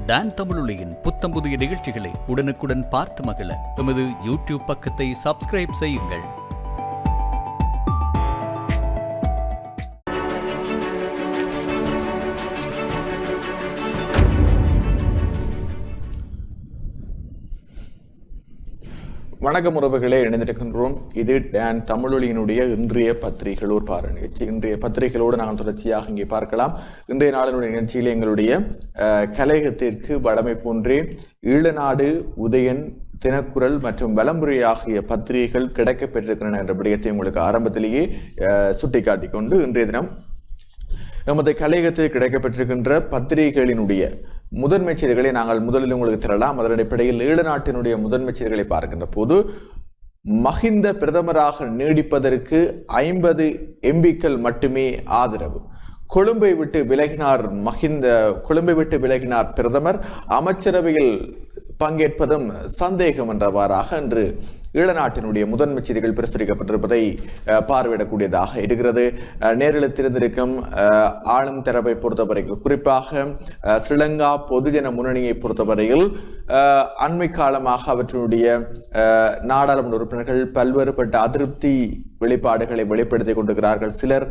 Don தமிழொலியின் புத்தம் புதிய நிகழ்ச்சிகளை உடனுக்குடன் பார்த்து மகிழ எமது யூடியூப் பக்கத்தை சப்ஸ்கிரைப் செய்யுங்கள். வணக்கம் உறவுகளே, இணைந்திருக்கின்றோம். இது டான் தமிழொலியினுடைய இன்றைய பத்திரிகைகளோர் பார்வை நிகழ்ச்சி. இன்றைய பத்திரிகைகளோடு நாங்கள் தொடர்ச்சியாக இங்கே பார்க்கலாம். இன்றைய நாளினுடைய நிகழ்ச்சியில் எங்களுடைய கலையகத்திற்கு வடமை போன்றே ஈழநாடு, உதயன், தினக்குரல் மற்றும் வலம்புரை ஆகிய பத்திரிகைகள் கிடைக்கப்பெற்றிருக்கின்றன என்ற விடயத்தை உங்களுக்கு ஆரம்பத்திலேயே சுட்டிக்காட்டிக் கொண்டு இன்றைய தினம் நமது கலையகத்தில் கிடைக்கப்பெற்றிருக்கின்ற பத்திரிகைகளினுடைய முதன்மை செய்திகளை நாங்கள் முதலில் உங்களுக்கு தரலாம். அதன் அடிப்படையில் ஈழநாட்டினுடைய முதன்மை செய்திகளை பார்க்கின்ற போது, மஹிந்த பிரதமராக நீடிப்பதற்கு 50 எம்பிக்கள் மட்டுமே ஆதரவு. கொழும்பை விட்டு விலகினார் பிரதமர், அமைச்சரவையில் பங்கேற்பதும் சந்தேகம் என்றவாறாக இன்று ஈழநாட்டினுடைய முதன்மை செய்திகள் பிரசுரிக்கப்பட்டிருப்பதை பார்வையிடக்கூடியதாக இருக்கிறது. நேரில் திறந்திருக்கும் ஆளும் தரப்பை பொறுத்தவரையில், குறிப்பாக ஸ்ரீலங்கா பொதுஜன முன்னணியை பொறுத்தவரையில் அண்மை காலமாக அவற்றினுடைய நாடாளுமன்ற உறுப்பினர்கள் பல்வேறுபட்ட அதிருப்தி வெளிப்பாடுகளை வெளிப்படுத்திக் கொண்டிருக்கிறார்கள். சிலர்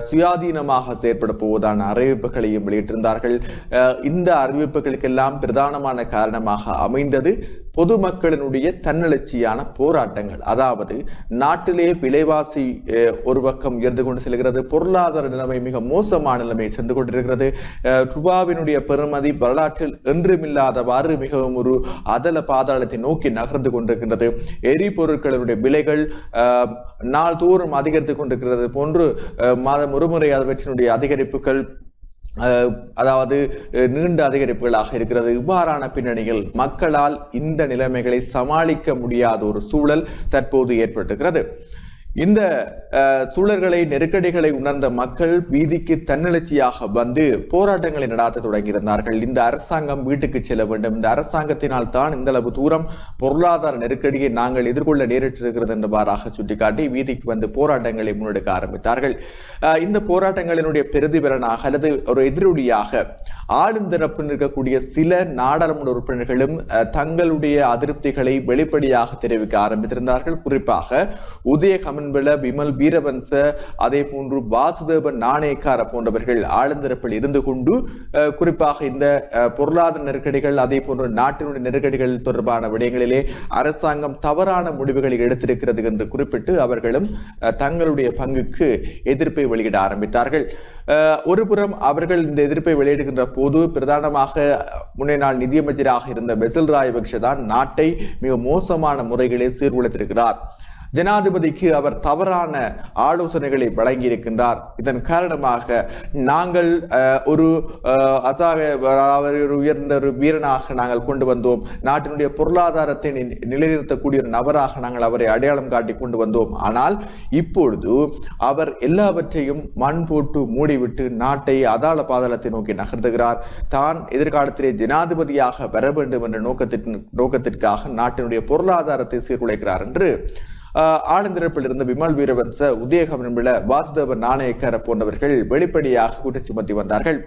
சுயாதீனமாக செயற்பட போவதான அறிவிப்புகளையும் வெளியிட்டிருந்தார்கள். இந்த அறிவிப்புகளுக்கெல்லாம் பிரதானமான காரணமாக அமைந்தது பொதுமக்களினுடைய தன்னெழுச்சியான போராட்டங்கள். அதாவது நாட்டிலே விலைவாசி ஒரு பக்கம் உயர்ந்து கொண்டு செல்கிறது, பொருளாதார நிலைமை மிக மோசமான நிலைமை சென்று கொண்டிருக்கிறது, ரூபாவினுடைய பெறுமதி வரலாற்றில் என்றுமில்லாதவாறு மிகவும் ஒரு அதல பாதாளத்தை நோக்கி நகர்ந்து கொண்டிருக்கின்றது. எரிபொருட்களுடைய விலைகள் நாள்தோறும் அதிகரித்துக் கொண்டிருக்கிறது போன்று மாதம் ஒருமுறை அவற்றினுடைய அதிகரிப்புகள் அதாவது நீண்ட அதிகரிப்புகளாக இருக்கிறது. இவ்வாறான பின்னணியில் மக்களால் இந்த நிலைமைகளை சமாளிக்க முடியாத ஒரு சூழல் தற்போது ஏற்பட்டிருக்கிறது. இந்த சூழல்களை, நெருக்கடிகளை உணர்ந்த மக்கள் வீதிக்கு தன்னெழுச்சியாக வந்து போராட்டங்களை நடாத்த தொடங்கியிருந்தார்கள். இந்த அரசாங்கம் வீட்டுக்கு செல்ல வேண்டும், இந்த அரசாங்கத்தினால் தான் இந்த அளவு தூரம் பொருளாதார நெருக்கடியை நாங்கள் எதிர்கொள்ள நேரிட்டிருக்கிறது என்றவாறாக சுட்டிக்காட்டி வீதிக்கு வந்து போராட்டங்களை முன்னெடுக்க ஆரம்பித்தார்கள். இந்த போராட்டங்களினுடைய பிரதிபலனாக அல்லது ஒரு எதிரொலியாக ஆளுந்தரப்பில் இருக்கக்கூடிய சில நாடாளுமன்ற உறுப்பினர்களும் தங்களுடைய அதிருப்திகளை வெளிப்படையாக தெரிவிக்க ஆரம்பித்திருந்தார்கள். குறிப்பாக உதய கமன்பில, விமல் வீரவன்ச, அதே போன்று வாசுதேவன் நாணயக்கார போன்றவர்கள் ஆளுந்தரப்பில் இருந்து கொண்டு குறிப்பாக இந்த பொருளாதார நெருக்கடிகள், அதே போன்ற நாட்டினுடைய நெருக்கடிகள் தொடர்பான விடயங்களிலே அரசாங்கம் தவறான முடிவுகளை எடுத்திருக்கிறது என்று குறிப்பிட்டு அவர்களும் தங்களுடைய பங்குக்கு எதிர்ப்பை வெளியிட ஆரம்பித்தார்கள். ஒருபுறம் அவர்கள் இந்த எதிர்ப்பை வெளியிடுகின்ற போது பிரதானமாக முன்னே நாள் நிதியமைச்சராக இருந்த பெசில் ராஜபக்ஷ தான் நாட்டை மிக மோசமான முறைகளை சீர்குலைத்திருக்கிறார். ஜனாதிபதிக்கு அவர் தவறான ஆலோசனைகளை வழங்கியிருக்கின்றார். இதன் காரணமாக நாங்கள் ஒரு உயர்ந்த ஒரு வீரனாக நாங்கள் கொண்டு வந்தோம், நாட்டினுடைய பொருளாதாரத்தை நிலைநிறுத்தக்கூடிய ஒரு நபராக நாங்கள் அவரை அடையாளம் காட்டி கொண்டு வந்தோம். ஆனால் இப்பொழுது அவர் எல்லாவற்றையும் மண் போட்டு மூடிவிட்டு நாட்டை அதாள பாதாளத்தை நோக்கி நகர்த்துகிறார். தான் எதிர்காலத்திலே ஜனாதிபதியாக வர வேண்டும் என்ற நோக்கத்திற்காக நாட்டினுடைய பொருளாதாரத்தை சீர்குலைக்கிறார் என்று ஆளுந்தரப்பில் இருந்த விமல் வீரவன்ச, உதயகமன்பில, வாசுதேவன் நாணயக்கார போன்றவர்கள் வெளிப்படையாக குற்றம் சுமத்தி வந்தார்கள்.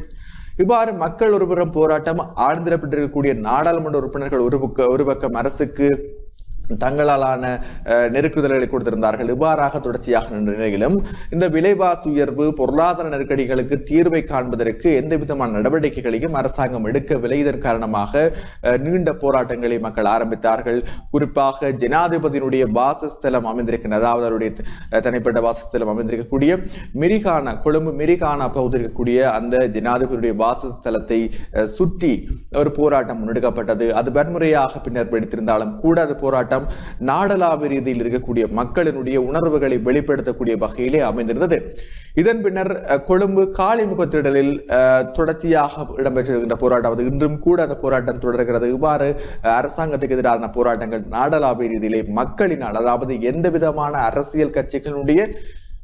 இவ்வாறு மக்கள் ஒருபுறம் போராட்டம், ஆளுந்தரப்பில் இருக்கக்கூடிய நாடாளுமன்ற உறுப்பினர்கள் ஒரு பக்கம் அரசுக்கு தங்களாலான நெருக்குதல்களை கொடுத்திருந்தார்கள். இவ்வாறாக தொடர்ச்சியாக நின்ற நிலையிலும் இந்த விலைவாசி உயர்வு, பொருளாதார நெருக்கடிகளுக்கு தீர்வை காண்பதற்கு எந்த விதமான நடவடிக்கைகளையும் அரசாங்கம் எடுக்கவில்லை. இதன் காரணமாக நீண்ட போராட்டங்களை மக்கள் ஆரம்பித்தார்கள். குறிப்பாக ஜனாதிபதியினுடைய வாசஸ்தலம் அமைந்திருக்கின்ற, அதாவது அவருடைய தனிப்பட்ட வாசஸ்தலம் அமைந்திருக்கக்கூடிய மிரிகானா, கொழும்பு மிரிகானா பகுதியில் இருக்கக்கூடிய அந்த ஜனாதிபதியுடைய வாசஸ்தலத்தை சுற்றி ஒரு போராட்டம் முன்னெடுக்கப்பட்டது. அது வன்முறையாக பின்னர் வெடித்திருந்தாலும் கூட அது போராட்டம் நாடளாவிய ரீதியில் இருக்கக்கூடிய மக்களினுடைய உணர்வுகளை வெளிப்படுத்தக்கூடிய வகையிலே அமைந்திருந்தது. இதன் பின்னர் கொழும்பு காளிமுகத்திடலில் தொடர்ச்சியாக இடம்பெற்றிருக்கின்ற போராட்டம், இன்றும் கூட அந்த போராட்டம் தொடர்கிறது. இவ்வாறு அரசாங்கத்துக்கு எதிரான போராட்டங்கள் நாடளாவிய ரீதியிலே மக்களினால், அதாவது எந்த விதமான அரசியல் கட்சிகளுடைய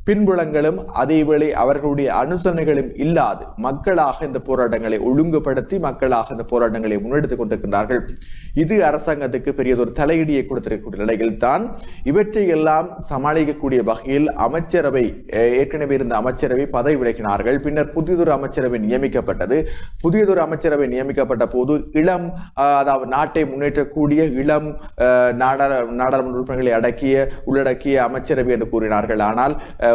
பின்புலங்களும் அதேவேளை அவர்களுடைய அனுசரணைகளும் இல்லாது மக்களாக இந்த போராட்டங்களை ஒழுங்குபடுத்தி மக்களாக இந்த போராட்டங்களை முன்னெடுத்துக் கொண்டிருக்கின்றார்கள். இது அரசாங்கத்துக்கு பெரியதொரு தலையீடியை கொடுத்திருக்கக்கூடிய நிலையில் தான் இவற்றை எல்லாம் சமாளிக்கக்கூடிய வகையில் அமைச்சரவை ஏற்கனவே இருந்த அமைச்சரவை பதவி விலகினார்கள். பின்னர் புதியதொரு அமைச்சரவை நியமிக்கப்பட்டது. புதியதொரு அமைச்சரவை நியமிக்கப்பட்ட போது இளம் அதாவது நாட்டை முன்னேற்றக்கூடிய இளம் நாடாளுமன்ற உறுப்பினர்களை உள்ளடக்கிய அமைச்சரவை என்று கூறினார்கள். ஆனால்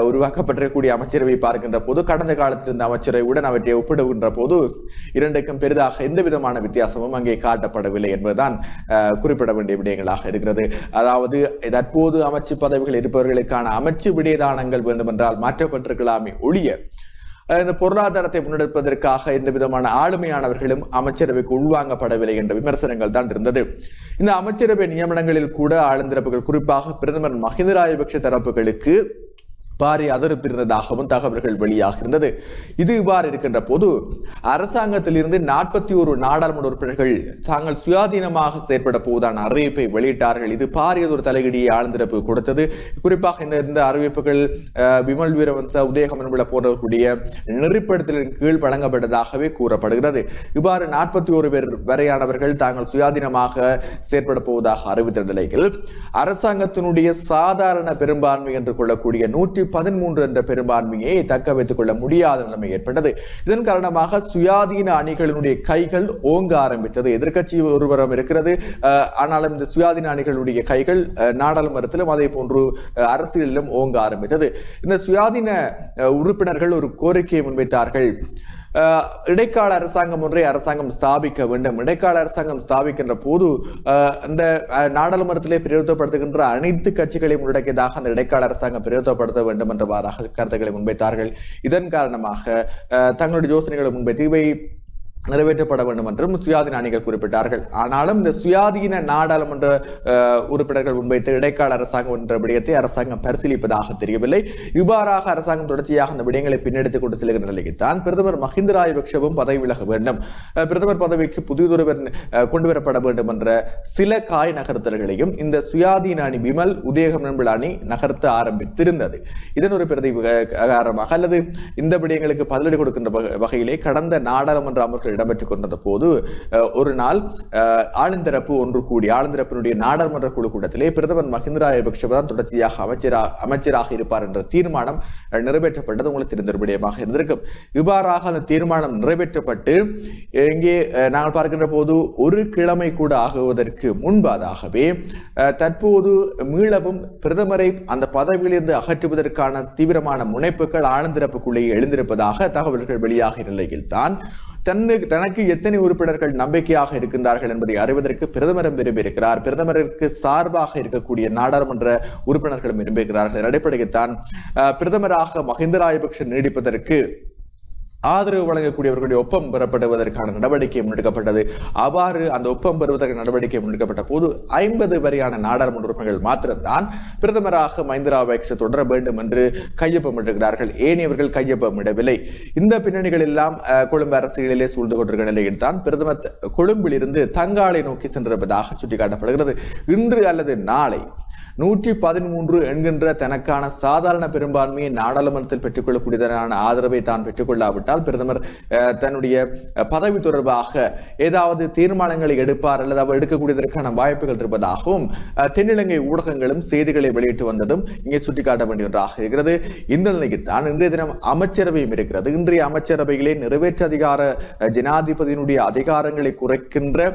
உருவாக்கப்பட்டிருக்கக்கூடிய அமைச்சரவை பார்க்கின்ற போது கடந்த காலத்தில் இருந்த அமைச்சரவையுடன் அவற்றை ஒப்பிடுகின்ற போது இரண்டுக்கும் பெரிதாக எந்த விதமான வித்தியாசமும் அங்கே காட்டப்படவில்லை என்பதுதான் குறிப்பிட வேண்டிய விடயங்களாக இருக்கிறது. அதாவது தற்போது அமைச்சு பதவிகள் இருப்பவர்களுக்கான அமைச்சு விடயதானங்கள் வேண்டுமென்றால் மாற்றப்பட்டிருக்கலாமே ஒழிய இந்த பொருளாதாரத்தை முன்னெடுப்பதற்காக எந்த விதமான ஆளுமையானவர்களும் அமைச்சரவைக்கு உள்வாங்கப்படவில்லை என்ற விமர்சனங்கள் தான் இருந்தது. இந்த அமைச்சரவை நியமனங்களில் கூட ஆளுந்திரப்புகள் குறிப்பாக பிரதமர் மஹிந்த ராஜபக்ஷ தரப்புகளுக்கு பாரி அதிருப்தி இருந்ததாகவும் தகவல்கள் வெளியாகிருந்தது. இது இவ்வாறு இருக்கின்ற போது அரசாங்கத்தில் இருந்து 41 நாடாளுமன்ற உறுப்பினர்கள் தாங்கள் சுயாதீனமாக செயற்பட போவதான அறிவிப்பை வெளியிட்டார்கள். இது பாரியதொரு தலையீடியை ஆழ்ந்திரப்பு கொடுத்தது. குறிப்பாக இந்த அறிவிப்புகள் விமல் வீரவன்ச உதயகமன் போன்றவர்களுடைய நெறிப்படுத்தலின் கீழ் வழங்கப்பட்டதாகவே கூறப்படுகிறது. இவ்வாறு 41 பேர் வரையானவர்கள் தாங்கள் சுயாதீனமாக செயற்பட போவதாக அறிவித்த நிலையில் அரசாங்கத்தினுடைய சாதாரண பெரும்பான்மை என்று கொள்ளக்கூடிய 113 என்ற பெரும்பான்மையை தக்க வைத்துக் கொள்ள முடியாத நிலைமை ஏற்பட்டது. இதன் காரணமாக சுயாதீன அணிகளினுடைய கைகள் ஓங்க ஆரம்பித்தது. எதிர்க்கட்சி ஒருவரம் இருக்கிறது, ஆனாலும் இந்த சுயாதீன அணிகளுடைய கைகள் நாடாளுமன்றத்திலும் அதே போன்று அரசியலிலும் ஓங்க ஆரம்பித்தது. இந்த சுயாதீன உறுப்பினர்கள் ஒரு கோரிக்கையை முன்வைத்தார்கள். இடைக்கால அரசாங்கம் ஒன்றை அரசாங்கம் ஸ்தாபிக்க வேண்டும். இடைக்கால அரசாங்கம் ஸ்தாபிக்கின்ற போது அந்த நாடாளுமன்றத்திலே பிரயோகப்படுத்துகின்ற அனைத்து கட்சிகளையும் உள்ளடக்கியதாக அந்த இடைக்கால அரசாங்கம் பிரயோகப்படுத்த வேண்டும் என்றவாறாக கருத்துக்களை முன்வைத்தார்கள். இதன் காரணமாக தங்களுடைய யோசனைகளை முன்வைத்து இவை நிறைவேற்றப்பட வேண்டும் என்றும் சுயாதீன அணிகள் குறிப்பிட்டார்கள். ஆனாலும் இந்த சுயாதீன நாடாளுமன்ற உறுப்பினர்கள் முன்வைத்த இடைக்கால அரசாங்கம் என்ற விடயத்தை அரசாங்கம் பரிசீலிப்பதாக தெரியவில்லை. இவ்வாறாக அரசாங்கம் தொடர்ச்சியாக அந்த விடயங்களை பின்னெடுத்துக் கொண்டு செல்கின்ற நிலையில் தான் பிரதமர் மஹிந்த ராஜபக்ஷவும் பதவி விலக வேண்டும், பிரதமர் பதவிக்கு புதியதொருவர் கொண்டுவரப்பட வேண்டும் என்ற சில காய் நகர்த்தல்களையும் இந்த சுயாதீன அணி விமல் உதயகமன் அணி நகர்த்த ஆரம்பித்திருந்தது. இதன் ஒரு பிரதி காரணமாக அல்லது இந்த விடயங்களுக்கு பதிலடி கொடுக்கின்ற வகையிலே கடந்த நாடாளுமன்ற அமர்வுகள் இடம்பெற்றுக் கொண்ட போது ஒரு நாள் ஆளுந்தரப்பு ஒன்று கூடி ஆளுந்தரப்பினுடைய நாடாளுமன்ற குழு கூட்டத்திலே பிரதமர் மஹிந்த ராஜபக்ஷ தான் தொடர்ச்சியாக அமைச்சராக இருப்பார் என்ற தீர்மானம் நிறைவேற்றப்பட்டது உங்களுக்கு தெரிந்த விடயமாக இருந்திருக்கும். இவ்வாறாக அந்த தீர்மானம் நிறைவேற்றப்பட்டு இங்கே நாங்கள் பார்க்கின்ற போது ஒரு கிழமை கூட ஆகுவதற்கு முன்பாகவே தற்போது மீளவும் பிரதமரை அந்த பதவியிலிருந்து அகற்றுவதற்கான தீவிரமான முனைப்புகள் ஆளுந்தரப்புக்குள்ளே எழுந்திருப்பதாக தகவல்கள் வெளியாகிய நிலையில் தான் தனக்கு எத்தனை உறுப்பினர்கள் நம்பிக்கையாக இருக்கின்றார்கள் என்பதை அறிவதற்கு பிரதமரும் விரும்பியிருக்கிறார். பிரதமருக்கு சார்பாக இருக்கக்கூடிய நாடாளுமன்ற உறுப்பினர்களும் விரும்புகிறார்கள். அடிப்படையில் தான் பிரதமராக மஹிந்த ராஜபக்ஷ நீடிப்பதற்கு ஆதரவு வழங்கக்கூடியவர்களுடைய ஒப்பம் பெறப்படுவதற்கான நடவடிக்கை முன்னெடுக்கப்பட்டது. அவ்வாறு அந்த ஒப்பம் பெறுவதற்கு நடவடிக்கை முன்னெடுக்கப்பட்ட போது 50 வரையான நாடாளுமன்ற உறுப்பினர்கள் மாத்திரம்தான் பிரதமராக மஹிந்த ராஜபக்ஷ தொடர வேண்டும் என்று கையொப்பமிட்டிருக்கிறார்கள். ஏனையவர்கள் கையொப்பமிடவில்லை. இந்த பின்னணிகள் எல்லாம் கொழும்பு அரசியலிலே சூழ்ந்து கொண்டிருக்கிற நிலையில் தான் பிரதமர் கொழும்பில் இருந்து தங்காலை நோக்கி சென்றிருப்பதாக சுட்டிக்காட்டப்படுகிறது. இன்று அல்லது நாளை 113 என்கின்ற தனக்கான சாதாரண பெரும்பான்மையை நாடாளுமன்றத்தில் பெற்றுக்கொள்ளக்கூடியதான ஆதரவை தான் பெற்றுக்கொள்ளாவிட்டால் பிரதமர் தன்னுடைய பதவி தொடர்பாக ஏதாவது தீர்மானங்களை எடுப்பார் அல்லது அவர் எடுக்கக்கூடியதற்கான வாய்ப்புகள் இருப்பதாகவும் தென்னிலங்கை ஊடகங்களும் செய்திகளை வெளியிட்டு வந்ததும் இங்கே சுட்டிக்காட்ட வேண்டிய ஒன்றாக இருக்கிறது. இந்த நிலையில் தான் இன்றைய தினம் அமைச்சரவையும் இருக்கிறது. இன்றைய அமைச்சரவையிலே நிறைவேற்று அதிகார ஜனாதிபதியினுடைய அதிகாரங்களை குறைக்கின்ற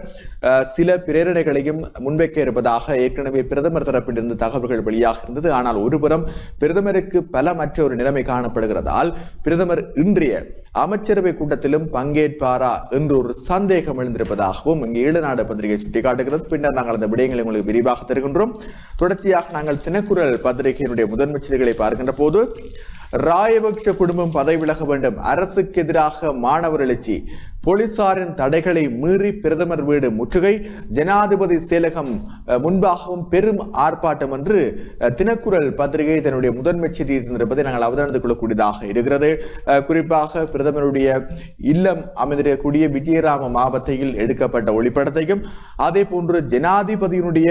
சில பிரேரணைகளையும் முன்வைக்க இருப்பதாக ஏற்கனவே பிரதமர் தரப்பில் தகவல்கள் வெளியாக இருந்தது. ஆனால் ஒருபுறம் பிரதமருக்கு பலமற்ற ஒரு நிலைமை காணப்படுகிறதால் பிரதமர் இன்றைய அமைச்சரவை கூட்டத்திலும் பங்கேற்பாரா என்று ஒரு சந்தேகம் எழுந்திருப்பதாகவும் இங்கே ஈழநாடு பத்திரிகை சுட்டிக்காட்டுகிறது. பின்னர் நாங்கள் அந்த விடயங்களை உங்களுக்கு விரிவாக தருகின்றோம். தொடர்ச்சியாக நாங்கள் தினக்குரல் பத்திரிகையினுடைய முதன்மை செய்திகளை பார்க்கின்ற போது ராஜபக்ஷ குடும்பம் பதவி விலக வேண்டும், அரசுக்கு எதிராக மாணவர் எழுச்சி, போலீசாரின் தடைகளை மீறி பிரதமர் வீடு முற்றுகை, ஜனாதிபதி செயலகம் முன்பாகவும் பெரும் ஆர்ப்பாட்டம் என்று தினக்குரல் பத்திரிகை தன்னுடைய முதன்மை செய்தி இருப்பதை நாங்கள் அவதானித்துக் கொள்ளக்கூடியதாக இருக்கிறது. குறிப்பாக பிரதமருடைய இல்லம் அமைந்திருக்கக்கூடிய விஜயராம மாவட்டத்தில் எடுக்கப்பட்ட ஒளிப்படத்தையும் அதே போன்று ஜனாதிபதியினுடைய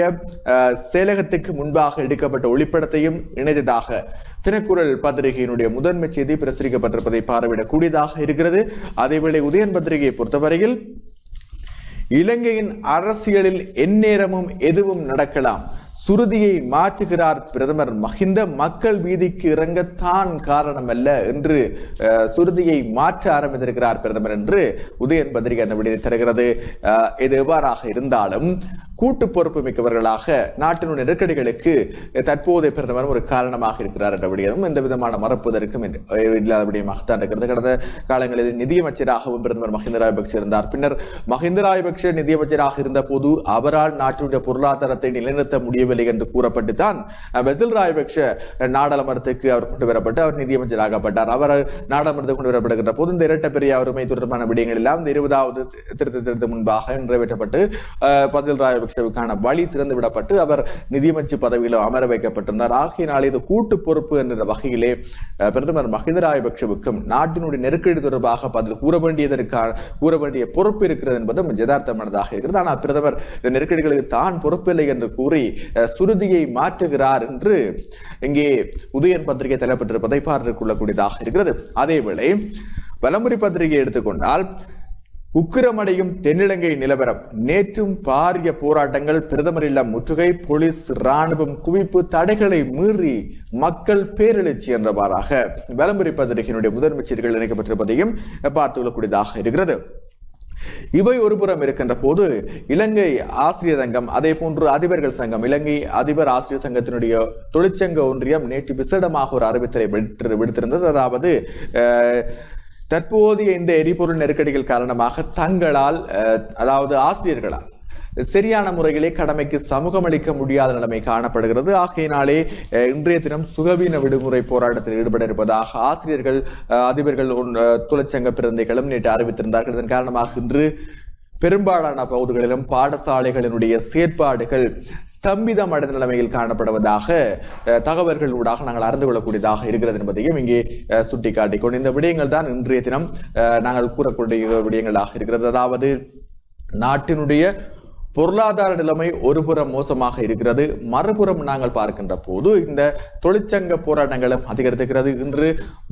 செயலகத்துக்கு முன்பாக எடுக்கப்பட்ட ஒளிப்படத்தையும் இணைத்ததாக தினக்குரல் பத்திரிகையினுடைய முதன்மை செய்தி பிரசுரிக்கப்பட்டிருப்பதை பார்வையிடக்கூடியதாக இருக்கிறது. அதேவேளை உதயன் பத்திரிகையை பொறுத்தவரையில் இலங்கையின் அரசியலில் எந்நேரமும் எதுவும் நடக்கலாம். சுருதியை மாற்றுகிறார் பிரதமர் மஹிந்த. மக்கள் வீதிக்கு இறங்கத்தான் காரணம் அல்ல என்று சுருதியை மாற்ற ஆரம்பித்திருக்கிறார் பிரதமர் என்று உதயன் பத்திரிகை அந்த விடையை தருகிறது. இது எவ்வாறாக இருந்தாலும் கூட்டு பொறுப்பு மிக்கவர்களாக நாட்டினுடைய நெருக்கடிகளுக்கு தற்போதைய பிரதமர் ஒரு காரணமாக இருக்கிறார் என்ற விடயம் எந்த விதமான மறப்பதற்கும் இல்லாத விடயமாகத்தான் இருக்கிறது. கடந்த காலங்களில் நிதியமைச்சராகவும் பிரதமர் மஹிந்த ராஜபக்ஷ இருந்தார். பின்னர் மஹிந்த ராஜபக்ஷ நிதியமைச்சராக இருந்த போது அவரால் நாட்டினுடைய பொருளாதாரத்தை நிலைநிறுத்த முடியவில்லை என்று கூறப்பட்டுத்தான் பெசில் ராஜபக்ஷ நாடாளுமன்றத்துக்கு அவர் கொண்டு வரப்பட்டு அவர் நிதியமைச்சராகப்பட்டார். அவர் நாடாளுமன்றத்துக்கு கொண்டு வரப்படுகின்ற போது இந்த இரட்டை பெரிய உரிமை தொடர்பான விடயங்கள் எல்லாம் இந்த 20வது திருத்தத்திற்கு முன்பாக நிறைவேற்றப்பட்டு பெசில் ராஜபக்ஷ வழி திறந்து விடப்பட்டு அவர் நிதியமைச்சர் பதவியில் அமர வைக்கப்பட்டிருந்தார். ஆகையினாலே இது கூட்டு பொறுப்பு என்ற வகையிலே பிரதமர் மஹிந்த ராஜபக்ஷவுக்கும் நாட்டினுடைய நெருக்கடி தொடர்பாக பதில் கூற வேண்டிய பொறுப்பு இருக்கிறது என்பதும் யதார்த்தமானதாக இருக்கிறது. ஆனால் பிரதமர் இந்த நெருக்கடிகளுக்கு தான் பொறுப்பில்லை என்று கூறி சுருதியை மாற்றுகிறார் என்று இங்கே உதயன் பத்திரிகை தலைப்பட்டிருப்பதை பார்த்துக் கொள்ளக்கூடியதாக இருக்கிறது. அதேவேளை வலம்புரி பத்திரிகை எடுத்துக்கொண்டால் உக்கிரமடையும் தென்னிலங்கை நிலவரம், நேற்றும் பாரிய போராட்டங்கள், பிரதமர் இல்லம் முற்றுகை, போலீஸ் ராணுவம் குவிப்பு, தடைகளை மீறி மக்கள் பேரெழுச்சி என்றவாறாக வலம்புரி பத்திரிகையினுடைய முதன்மை செய்திகள் இணைக்கப்பட்டிருப்பதையும் பார்த்துக் கொள்ளக்கூடியதாக இருக்கிறது. இவை ஒருபுறம் இருக்கின்ற போது இலங்கை ஆசிரியர் சங்கம், அதே போன்று அதிபர்கள் சங்கம், இலங்கை அதிபர் ஆசிரியர் சங்கத்தினுடைய தொழிற்சங்க ஒன்றியம் நேற்று விசேடமாக ஒரு அறிவித்தலை விடுத்திருந்தது. அதாவது தற்போதைய இந்த எரிபொருள் நெருக்கடிகள் காரணமாக தங்களால் அதாவது ஆசிரியர்களால் சரியான முறையிலே கடமைக்கு சமூகம் அளிக்க முடியாத நிலைமை காணப்படுகிறது. ஆகையினாலே இன்றைய தினம் சுகவீன விடுமுறை போராட்டத்தில் ஈடுபட இருப்பதாக ஆசிரியர்கள் அதிபர்கள் தொழிற்சங்க பிரதிநிதிகளும் நேற்று அறிவித்திருந்தார்கள். இதன் காரணமாக இன்று பெரும்பாலான பகுதிகளிலும் பாடசாலைகளினுடைய செயற்பாடுகள் ஸ்தம்பிதம் அடைந்த நிலைமையில் காணப்படுவதாக தகவல்கள் ஊடாக நாங்கள் அறிந்து கொள்ளக்கூடியதாக இருக்கிறது என்பதையும் இங்கே சுட்டிக்காட்டிக்கொண்டு இந்த விடயங்கள் தான் இன்றைய தினம் நாங்கள் கூறக்கூடிய விடயங்களாக இருக்கிறது. அதாவது நாட்டினுடைய பொருளாதார நிலைமை ஒருபுறம் மோசமாக இருக்கிறது, மறுபுறம் நாங்கள் பார்க்கின்ற போது இந்த தொழிற்சங்க போராட்டங்களும் அதிகரித்திருக்கிறது. இன்று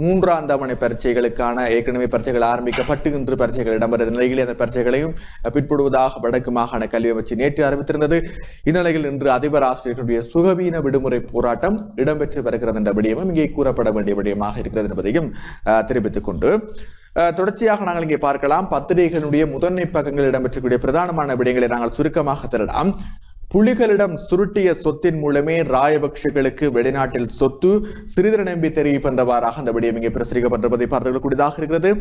3ஆம் தவணை பரீட்சைகளுக்கான ஏற்கனவே பரீட்சைகள் ஆரம்பிக்கப்பட்டு இன்று பரீட்சைகள் இடம்பெறும் நிலையில் அந்த பரீட்சைகளையும் பிற்படுவதாக வடக்கு மாகாண கல்வி அமைச்சு நேற்று அறிவித்திருந்தது. இந்த நிலையில் இன்று அதிபர் ஆசிரியர்களுடைய சுகவீன விடுமுறை போராட்டம் இடம்பெற்று வருகிறது என்ற விடயமும் இங்கே கூறப்பட வேண்டிய விடயமாக இருக்கிறது என்பதையும் தெரிவித்துக் கொண்டு தொடர்ச்சியாக நாங்கள் இங்கே பார்க்கலாம். பத்திரிகைகளுடைய முதன்மை பக்கங்களில் இடம்பெற்றக்கூடிய பிரதானமான விடயங்களை நாங்கள் சுருக்கமாக தரலாம். புலிகளிடம் சுருட்டிய சொத்தின் மூலமே ராஜபக்ஷகளுக்கு வெளிநாட்டில் சொத்து, சிறிதர நம்பி தெரிவிப்பென்றவாறாக அந்த விடயம் இங்கே பிரசுரிக்கப்பட்டிருப்பதை பார்க்கக்கூடியதாக இருக்கிறது.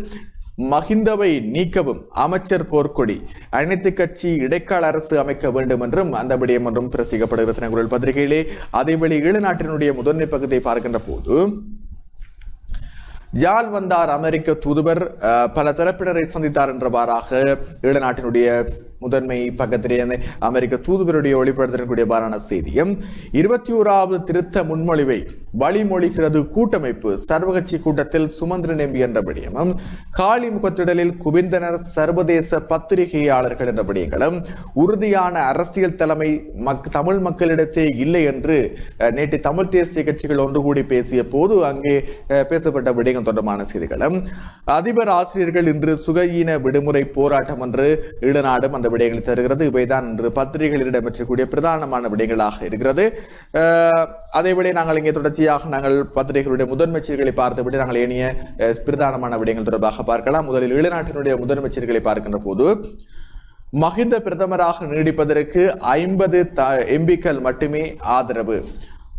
மஹிந்தவை நீக்கவும் அமைச்சர் போர்க்கொடி, அனைத்து கட்சி இடைக்கால அரசு அமைக்க வேண்டும் என்றும் அந்த விடயம் ஒன்றும் பிரசுரிக்கப்படுகிறது பத்திரிகையிலே. அதேவேளை ஈழநாட்டினுடைய முதன்மை பக்கத்தை பார்க்கின்ற போது யாழ் வந்தார் அமெரிக்க தூதுவர், பல தரப்பினரை சந்தித்தார் என்றவாறாக ஈழநாட்டினுடைய முதன்மை பக்கத்திலே அமெரிக்க தூதுவருடைய ஒளிபரப்பிற்குரியவாறான செய்தியும் 21வது திருத்த முன்மொழிவை வழிமொழிகிறது கூட்டமைப்பு, சர்வகட்சி கூட்டத்தில் சுமந்திரன் எம்பி என்ற விடயமும், காலி முகத்திடலில் குவிந்தனர் சர்வதேச பத்திரிகையாளர்கள் என்ற விடயங்களும், உறுதியான அரசியல் தலைமை தமிழ் மக்களிடத்தே இல்லை என்று நேற்று தமிழ் தேசிய கட்சிகள் ஒன்று கூடி பேசிய போது அங்கே பேசப்பட்ட விடயங்கள் தொடர்பான செய்திகளும், அதிபர் ஆசிரியர்கள் இன்று சுகஈன விடுமுறை போராட்டம் என்று ஈழநாடும் அந்த விடயங்களை தருகிறது. இவைதான் இன்று பத்திரிகைகளில் இடம்பெற்றக்கூடிய பிரதானமான விடயங்களாக இருக்கிறது. அதேவேளை நாங்கள் இங்கே தொடர்ச்சியாக நாங்கள் பத்திரிகைகளுடைய முதன்மை செய்திகளை பார்த்தபடி நாங்கள் ஏனைய பிரதானமான விடயங்கள் தொடர்பாக பார்க்கலாம். முதலில் ஈழநாட்டினுடைய முதன்மை செய்திகளை பார்க்கின்ற போது மஹிந்த பிரதமராக நீடிப்பதற்கு 50 எம்பிக்கள் மட்டுமே ஆதரவு,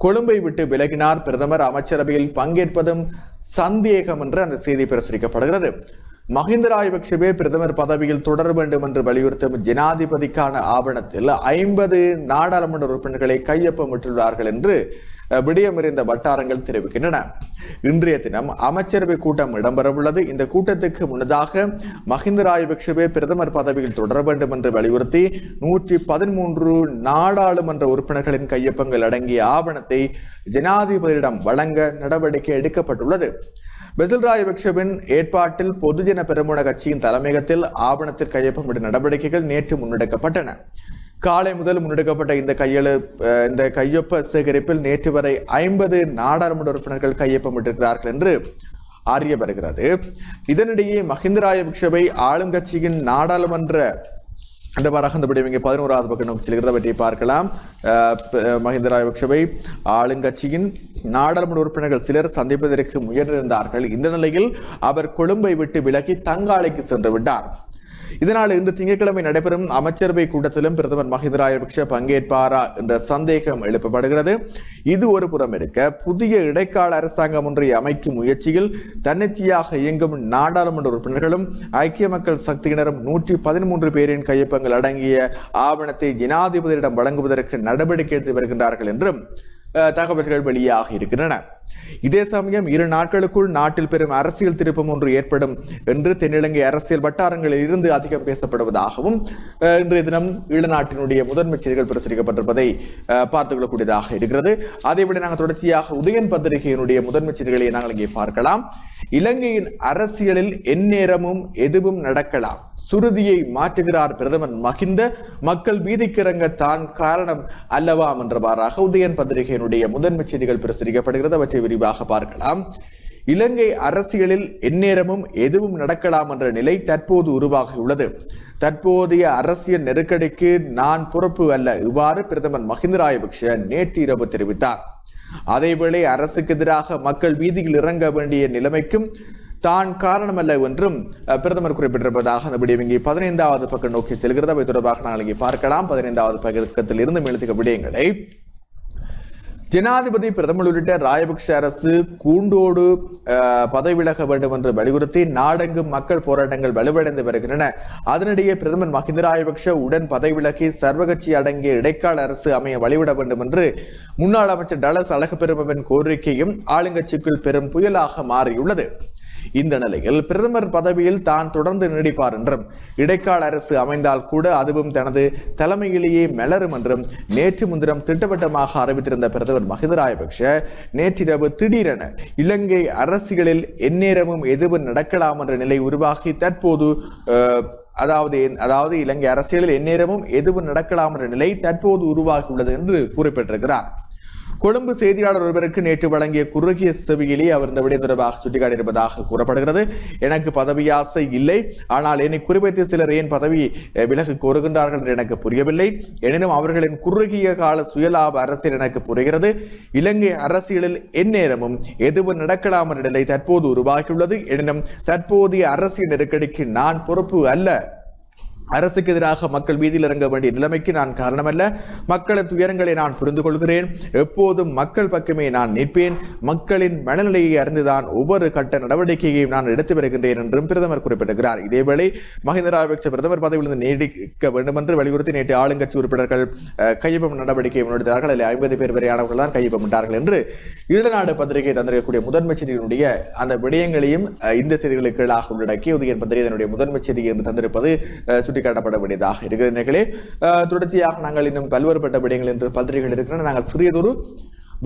கொழும்பை விட்டு விலகினார் பிரதமர், அமைச்சரவையில் பங்கேற்பதும் சந்தேகம் என்று அந்த செய்தி பிரசுரிக்கப்படுகிறது. மஹிந்த ராஜபக்ஷவே பிரதமர் பதவியில் தொடர வேண்டும் என்று வலியுறுத்தும் ஜனாதிபதிக்கான ஆவணத்தில் 50 நாடாளுமன்ற உறுப்பினர்களை கையொப்பமிட்டுள்ளார்கள் என்று விடயமறிந்த வட்டாரங்கள் தெரிவிக்கின்றன. இன்றைய தினம் அமைச்சரவை கூட்டம் இடம்பெறவுள்ளது. இந்த கூட்டத்துக்கு முன்னதாக மஹிந்த ராஜபக்ஷவே பிரதமர் பதவியில் தொடர வேண்டும் என்று வலியுறுத்தி 113 நாடாளுமன்ற உறுப்பினர்களின் கையொப்பங்கள் அடங்கிய ஆவணத்தை ஜனாதிபதியிடம் வழங்க நடவடிக்கை எடுக்கப்பட்டுள்ளது. பெசில் ராஜபக்ஷவின் ஏற்பாட்டில் பொதுஜன பெரமுன கட்சியின் தலைமையகத்தில் ஆவணத்தில் கையொப்பமிட்ட நடவடிக்கைகள் நேற்று முன்னெடுக்கப்பட்டன. காலை முதல் முன்னெடுக்கப்பட்ட இந்த கையொப்ப சேகரிப்பில் நேற்று வரை 50 நாடாளுமன்ற உறுப்பினர்கள் கையொப்பமிட்டிருக்கிறார்கள் என்று அறிய வருகிறது. இதனிடையே மஹிந்த ராஜபக்ஷவை ஆளும் கட்சியின் நாடாளுமன்ற அந்த அந்த விடயம் இங்கே 11வது பக்கம் நோக்கி செல்கிறத பற்றி பார்க்கலாம். மஹிந்த ராஜபக்ஷவை ஆளுங்கட்சியின் நாடாளுமன்ற உறுப்பினர்கள் சிலர் சந்திப்பதற்கு முயன்றிருந்தார்கள். இந்த நிலையில் அவர் கொழும்பை விட்டு விலகி தங்காலைக்கு சென்று விட்டார். இதனால் இன்று திங்கட்கிழமை நடைபெறும் அமைச்சரவை கூட்டத்திலும் பிரதமர் மஹிந்த ராஜபக்ஷ பங்கேற்பாரா என்ற சந்தேகம் எழுப்பப்படுகிறது. இது ஒரு புறம் இருக்க, புதிய இடைக்கால அரசாங்கம் ஒன்றை அமைக்கும் முயற்சியில் தன்னிச்சையாக இயங்கும் நாடாளுமன்ற உறுப்பினர்களும் ஐக்கிய மக்கள் சக்தியினரும் 113 பேரின் கையொப்பங்கள் அடங்கிய ஆவணத்தை ஜனாதிபதியிடம் வழங்குவதற்கு நடவடிக்கை எடுத்து வருகின்றார்கள் என்றும் தகவல்கள் வெளியாக இருக்கின்றன. இதே சமயம் 2 நாட்களுக்குள் நாட்டில் பெரும் அரசியல் திருப்பம் ஒன்று ஏற்படும் என்று தென்னிலங்கை அரசியல் வட்டாரங்களில் இருந்து அதிகம் பேசப்படுவதாகவும் இன்றைய தினம் ஈழநாட்டினுடைய முதன்மை செய்திகள் பிரசுரிக்கப்பட்டிருப்பதை பார்த்துக் கொள்ளக்கூடியதாக இருக்கிறது. அதைவிட நாங்கள் தொடர்ச்சியாக உதயன் பத்திரிகையினுடைய முதன்மை செய்திகளை நாங்கள் இங்கே பார்க்கலாம். இலங்கையின் அரசியலில் எந்நேரமும் எதுவும் நடக்கலாம், சுருதியை மாற்றுகிறார் பிரதமர் மஹிந்த, மக்கள் வீதிக்கிறங்க தான் காரணம் அல்லவாம் என்றவாறாக உதயன் பத்திரிகையினுடைய முதன்மை செய்திகள் பிரசுரிக்கப்படுகிறது. அவற்றை விரிவாக பார்க்கலாம். இலங்கை அரசியலில் எந்நேரமும் எதுவும் நடக்கலாம் என்ற நிலை தற்போது உருவாகியுள்ளது. தற்போதைய அரசியல் நெருக்கடிக்கு நான் பொறுப்பு அல்ல, இவ்வாறு பிரதமர் மஹிந்த ராஜபக்ஷ நேற்று இரவு தெரிவித்தார். அதேவேளை அரசுக்கு எதிராக மக்கள் வீதியில் இறங்க வேண்டிய நிலைமைக்கும் தான் காரணமல்ல என்றும் பிரதமர் குறிப்பிட்டிருப்பதாக அந்த விடயம் இங்கே 15வது பக்கம் நோக்கி செல்கிறது. அவை தொடர்பாக நாங்கள் இங்கே பார்க்கலாம். 15வது பக்கத்தில் இருந்து எழுதிய விடயங்களை ஜனாதிபதி பிரதமர் உள்ளிட்ட ராஜபக்ஷ அரசு கூண்டோடு பதவி விலக வேண்டும் என்று வலியுறுத்தி நாடெங்கும் மக்கள் போராட்டங்கள் வலுவடைந்து வருகின்றன. அதனிடையே பிரதமர் மஹிந்த ராஜபக்ஷ உடன் பதவி விலகி சர்வகட்சி அடங்கிய இடைக்கால அரசு அமைய வழிவிட வேண்டும் என்று முன்னாள் அமைச்சர் டலஸ் அழகப்பெருமவின் கோரிக்கையும் ஆளுங்கட்சிக்குள் பெரும் புயலாக மாறியுள்ளது. இந்த நிலையில் பிரதமர் பதவியில் தான் தொடர்ந்து நீடிப்பார் என்றும் இடைக்கால அரசு அமைந்தால் கூட அதுவும் தனது தலைமையிலேயே மலரும் என்றும் நேற்று முன்தினம் திட்டவட்டமாக அறிவித்திருந்த பிரதமர் மஹிந்த ராஜபக்ஷ நேற்றிரவு திடீரென இலங்கை அரசியலில் எந்நேரமும் எதுவும் நடக்கலாம் என்ற நிலை உருவாகி தற்போது அதாவது இலங்கை அரசியலில் எந்நேரமும் எதுவும் நடக்கலாம் என்ற நிலை தற்போது உருவாகியுள்ளது என்று குறிப்பிட்டிருக்கிறார். கொழும்பு செய்தியாளர் ஒருவருக்கு நேற்று வழங்கிய குறுகிய செவியிலே அவர் இந்த விடயம் தொடர்பாக சுட்டிக்காட்டியிருப்பதாக கூறப்படுகிறது. எனக்கு பதவி ஆசை இல்லை, ஆனால் என்னை குறிவைத்து சிலர் ஏன் பதவி விலகு கோருகின்றார்கள் என்று எனக்கு புரியவில்லை. எனினும் அவர்களின் குறுகிய கால சுயலாப அரசியல் எனக்கு புரிகிறது. இலங்கை அரசியலில் எந்நேரமும் எதுவும் நடக்கலாம் என்ற நிலை தற்போது உருவாகியுள்ளது. எனினும் தற்போதைய அரசியல் நெருக்கடிக்கு நான் பொறுப்பு அல்ல. அரசுக்கு எதிராக மக்கள் வீதியில் இறங்க வேண்டிய நிலைமைக்கு நான் காரணமல்ல. மக்களின் துயரங்களை நான் புரிந்து கொள்கிறேன். எப்போதும் மக்கள் பக்கமே நான் நிற்பேன். மக்களின் மனநிலையை அறிந்துதான் ஒவ்வொரு கட்ட நடவடிக்கையையும் நான் எடுத்து வருகின்றேன் என்றும் பிரதமர் குறிப்பிட்டிருக்கிறார். இதேவேளை மஹிந்த ராஜபக்ஷ பிரதமர் பதவியிலிருந்து நீடிக்க வேண்டும் என்று வலியுறுத்தி நேற்று ஆளுங்கட்சி உறுப்பினர்கள் கையொப்பம் நடவடிக்கையை முன்னெடுத்தார்கள். அதில் 50 பேர் வரையானவர்கள் தான் கையொப்பமிட்டார்கள் என்று ஈழநாடு பத்திரிகை தந்திருக்கக்கூடிய முதன்மை செய்தியினுடைய அந்த விடயங்களையும் இந்த செய்திகளுக்கு கீழாக உள்ளடக்கி உதயன் பத்திரிகையினுடைய முதன்மை செய்தி என்று தந்திருப்பது சுட்டிக்காட்டப்பட வேண்டியதாக இருக்கிறது. தொடர்ச்சியாக நாங்கள் இன்னும் பல்வேறுபட்ட விடயங்கள் என்று பத்திரிகைகள் இருக்கின்றன. நாங்கள் சிறியதொரு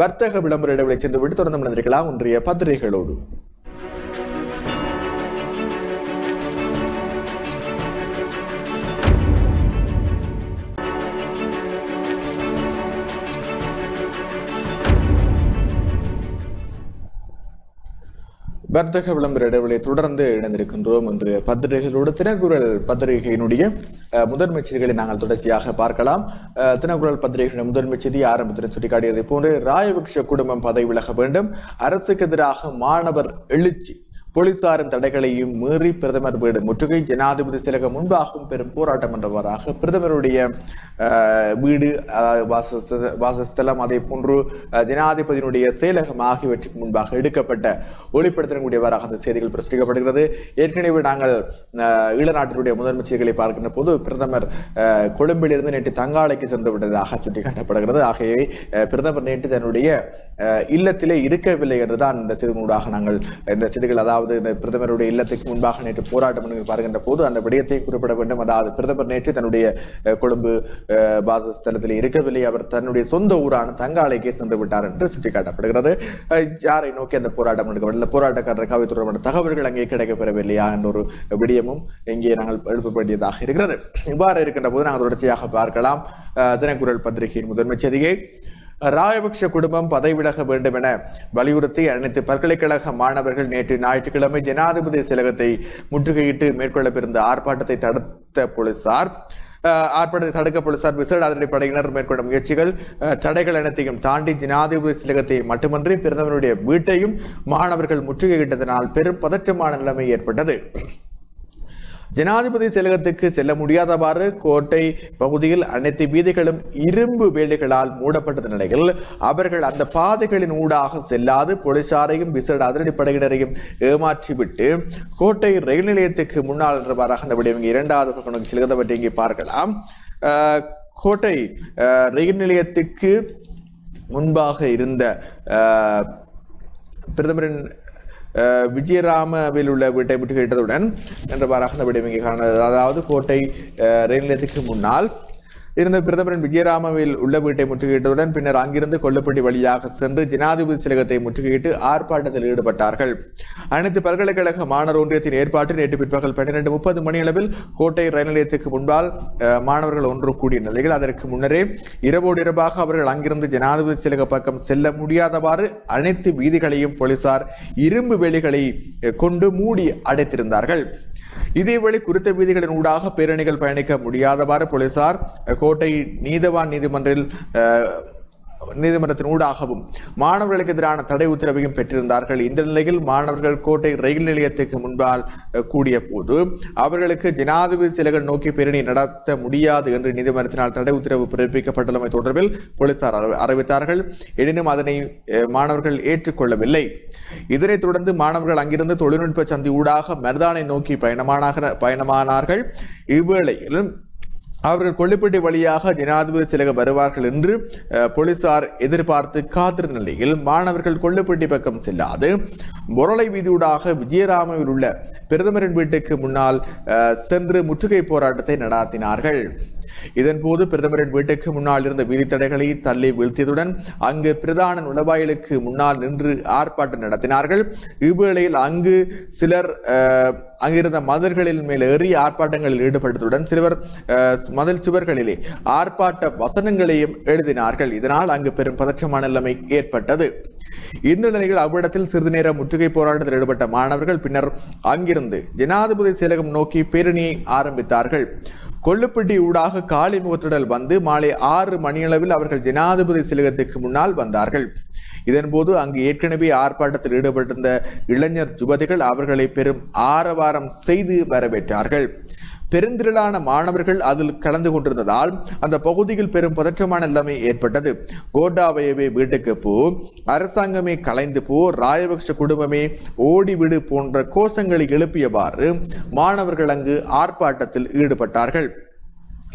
வர்த்தக விளம்பர இடைவெளி சென்று விட்டு தொடர்ந்து நடந்திருக்கலாம் இன்றைய பத்திரிகைகளோடு. வர்த்தக விளம்பர இடைவெளியை தொடர்ந்து இணைந்திருக்கின்றோம் என்று பத்திரிகைகளோடு. தினக்குரல் பத்திரிகையினுடைய முதன்மை செய்திகளை நாங்கள் தொடர்ச்சியாக பார்க்கலாம். தினக்குரல் பத்திரிகையினுடைய முதன்மை செய்தி ஆரம்பத்தில் சுட்டிக்காட்டியதை போன்று ராஜபக்ஷ குடும்பம் பதவி விலக வேண்டும், அரசுக்கு எதிராக மாணவர் எழுச்சி, போலீசாரின் தடைகளையும் மீறி பிரதமர் வீடு முற்றுகை, ஜனாதிபதி செயலகம் முன்பாகவும் பெரும் போராட்டம் என்றவாறாக பிரதமருடைய வீடு வாசஸ்தலம் அதே போன்று ஜனாதிபதியினுடைய செயலகம் ஆகியவற்றுக்கு முன்பாக எடுக்கப்பட்ட ஒளிப்படுத்தக்கூடியவாறாக அந்த செய்திகள் பிரசுரிக்கப்படுகிறது. ஏற்கனவே நாங்கள் ஈழநாட்டினுடைய முதன்மை செய்திகளை பார்க்கின்ற போது பிரதமர் கொழும்பிலிருந்து நேற்று தங்காலைக்கு சென்று விட்டதாக சுட்டிக்காட்டப்படுகிறது. ஆகவே பிரதமர் நேற்று தன்னுடைய இல்லத்திலே இருக்கவில்லை என்றுதான் இந்த செய்திகளூடாக நாங்கள் இந்த செய்திகள், அதாவது இந்த பிரதமருடைய இல்லத்துக்கு முன்பாக நேற்று போராட்டம் பார்க்கின்ற போது அந்த விடயத்தை குறிப்பிட வேண்டும். அதாவது பிரதமர் நேற்று தன்னுடைய கொழும்பு வாசஸ்தலத்தில் இருக்கவில்லை, அவர் தன்னுடைய சொந்த ஊரான தங்காலைக்கே சென்று விட்டார் என்று சுட்டிக்காட்டப்படுகிறது. யாரை நோக்கி அந்த போராட்டம் எடுக்கப்படல, போராட்டக்காரர் காவல் தொடர்பான தகவல்கள் அங்கே கிடைக்கப்பெறவில்லையா என்ற ஒரு விடயமும் இங்கே நாங்கள் எழுப்ப வேண்டியதாக இருக்கிறது. இவ்வாறு இருக்கின்ற போது நாங்கள் தொடர்ச்சியாக பார்க்கலாம் தினக்குரல் பத்திரிகையின் முதன்மை செய்தியை. ராஜபக்ஷ குடும்பம் பதவி விலக வேண்டும் என வலியுறுத்தி அனைத்து பல்கலைக்கழக மாணவர்கள் நேற்று ஞாயிற்றுக்கிழமை ஜனாதிபதி செயலகத்தை முற்றுகையிட்டு மேற்கொள்ளவிருந்த ஆர்ப்பாட்டத்தை தடுத்த போலீசார் ஆர்ப்பாட்டத்தை தடுக்க போலீசார் விசேட அதிரடிப்படையினர் மேற்கொண்ட முயற்சிகள் தடைகள் அனைத்தையும் தாண்டி ஜனாதிபதி செயலகத்தை மட்டுமன்றி பிரதமருடைய வீட்டையும் மாணவர்கள் முற்றுகையிட்டதனால் பெரும் பதற்றமான நிலைமை ஏற்பட்டது. ஜனாதிபதி செயலகத்துக்கு செல்ல முடியாதவாறு கோட்டை பகுதியில் அனைத்து வீதிகளும் இரும்பு வேலைகளால் மூடப்பட்ட நிலையில் அவர்கள் அந்த பாதைகளின் ஊடாக செல்லாது போலீசாரையும் விசேட அதிரடிப்படையினரையும் ஏமாற்றிவிட்டு கோட்டை ரயில் நிலையத்துக்கு முன்னால் என்றவாறாக அந்த விடயம் இரண்டாவது பக்கம் செல்கிறத பற்றி இங்கே பார்க்கலாம். கோட்டை ரயில் நிலையத்துக்கு முன்பாக இருந்த பிரதமரின் விஜயராமவில் உள்ள வீட்டை முற்றுகையிட்டதுடன் என்றவாறாக அந்த விடயம் இங்கே காண, அதாவது கோட்டை ரயில் நிலையத்துக்கு முன்னால் இருந்த பிரதமரின் விஜயராமவில் உள்ள வீட்டை முற்றுகையிட்டதுடன் பின்னர் அங்கிருந்து கொல்லப்பட்டி வழியாக சென்று ஜனாதிபதி செயலகத்தை முற்றுகையிட்டு ஆர்ப்பாட்டத்தில் ஈடுபட்டார்கள். அனைத்து பல்கலைக்கழக மாணவர் ஒன்றியத்தின் ஏற்பாட்டில் நேற்று பிற்பகல் 12:30 மணியளவில் கோட்டை ரயில் நிலையத்துக்கு முன்பால் மாணவர்கள் ஒன்று கூடிய நிலையில் அதற்கு முன்னரே இரவோடு இரவாக அவர்கள் அங்கிருந்து ஜனாதிபதி செயலக பக்கம் செல்ல முடியாதவாறு அனைத்து வீதிகளையும் போலீசார் இரும்பு வேலிகளை கொண்டு மூடி அடைத்திருந்தார்கள். இதேவேளை குறித்த வீதிகளின் ஊடாக பேரணிகள் பயணிக்க முடியாதவாறு போலீசார் கோட்டை நீதவான் நீதிமன்றத்தின் ஊடாகவும் மாணவர்களுக்கு எதிரான தடை உத்தரவையும் பெற்றிருந்தார்கள். இந்த நிலையில் மாணவர்கள் கோட்டை ரயில் நிலையத்துக்கு முன்பால் கூடிய போது அவர்களுக்கு ஜனாதிபதி செயலகம் நோக்கி பேரணி நடத்த முடியாது என்று நீதிமன்றத்தினால் தடை உத்தரவு பிறப்பிக்கப்பட்டுள்ளமை தொடர்பில் போலீசார் அறிவித்தார்கள். எனினும் அதனை மாணவர்கள் ஏற்றுக்கொள்ளவில்லை. இதனைத் தொடர்ந்து மாணவர்கள் அங்கிருந்து தொழில்நுட்ப சந்தி ஊடாக மருதானை நோக்கி பயணமானார்கள். இவ்வேளையில் அவர்கள் கொல்லிப்பட்டி வழியாக ஜனாதிபதி செயலகம் வருவார்கள் என்று போலீசார் எதிர்பார்த்து காத்திருந்த நிலையில் மாணவர்கள் கொல்லிப்பட்டி பக்கம் செல்லாது பொரளை வீதியூடாக விஜயராமவில் உள்ள பிரதமரின் வீட்டுக்கு முன்னால் சென்று முற்றுகை போராட்டத்தை நடத்தினார்கள். இதன்போது பிரதமரின் வீட்டுக்கு முன்னால் இருந்த வீதி தடைகளை தள்ளி வீழ்த்தியதுடன் அங்கு பிரதான நுழைவாயிலுக்கு முன்னால் நின்று ஆர்ப்பாட்டம் நடத்தினார்கள். இவ்வேளையில் அங்கு சிலர் அங்கிருந்த மதில்களின் மேல் ஏறி ஆர்ப்பாட்டங்களில் ஈடுபட்டதுடன் சிலர் மதில் சுவர்களிலே ஆர்ப்பாட்ட வசனங்களையும் எழுதினார்கள். இதனால் அங்கு பெரும் பதற்றமான நிலைமை ஏற்பட்டது. இந்த நிலையில் அவ்விடத்தில் சிறிது நேரம் முற்றுகை போராட்டத்தில் ஈடுபட்ட மாணவர்கள் பின்னர் அங்கிருந்து ஜனாதிபதி செயலகம் நோக்கி பேரணியை ஆரம்பித்தார்கள். கொல்லுப்பட்டி ஊடாக காலி முகத்திடல் வந்து மாலை 6 மணியளவில் அவர்கள் ஜனாதிபதி செயலகத்துக்கு முன்னால் வந்தார்கள். இதன்போது அங்கு ஏற்கனவே ஆர்ப்பாட்டத்தில் ஈடுபட்டிருந்த இளைஞர் யுவதிகள் அவர்களை பெரும் ஆரவாரம் செய்து வரவேற்றார்கள். பெருந்திரளான மாணவர்கள் அதில் கலந்து கொண்டிருந்ததால் அந்த பகுதியில் பெரும் பதற்றமான நிலைமை ஏற்பட்டது. கோட்டாபயவே வீட்டுக்கு போ, அரசாங்கமே கலைந்து போ, ராயபக்ஷ குடும்பமே ஓடிவிடு போன்ற கோஷங்களை எழுப்பியவாறு மாணவர்கள் அங்கு ஆர்ப்பாட்டத்தில் ஈடுபட்டார்கள்.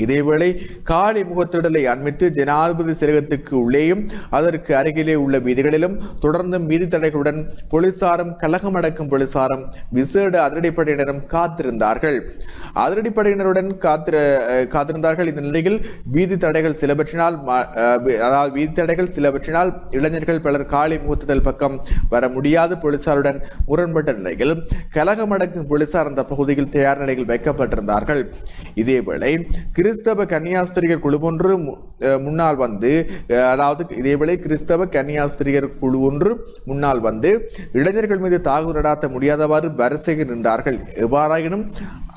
இதேவேளை காலி முகத்திடலை அண்மித்து ஜனாதிபதி செயலகத்துக்கு உள்ளேயும் அதற்கு அருகிலே உள்ள வீதிகளிலும் தொடர்ந்து வீதி தடைகளுடன் போலீசாரும் கலகமடக்கும் போலீசாரும் விசேட அதிரடிப்படையினரும் காத்திருந்தார்கள். அதிரடிப்படையினருடன் காத்திருந்தார்கள். இந்த நிலையில் வீதி தடைகள் சிலவற்றினால் இளைஞர்கள் பலர் காலி முகத்திடல் பக்கம் வர முடியாது போலீசாருடன் முரண்பட்ட நிலையில் கலகமடக்கும் போலீசார் அந்த பகுதியில் தயார் நிலையில் வைக்கப்பட்டிருந்தார்கள். இதேவேளை கிறிஸ்தவ கன்னியாஸ்திரிகள் குழு ஒன்று முன்னால் வந்து இளைஞர்கள் மீது தாக்குதல் நடாத்த முடியாதவாறு வரிசையில் நின்றார்கள். எவ்வாறாயினும்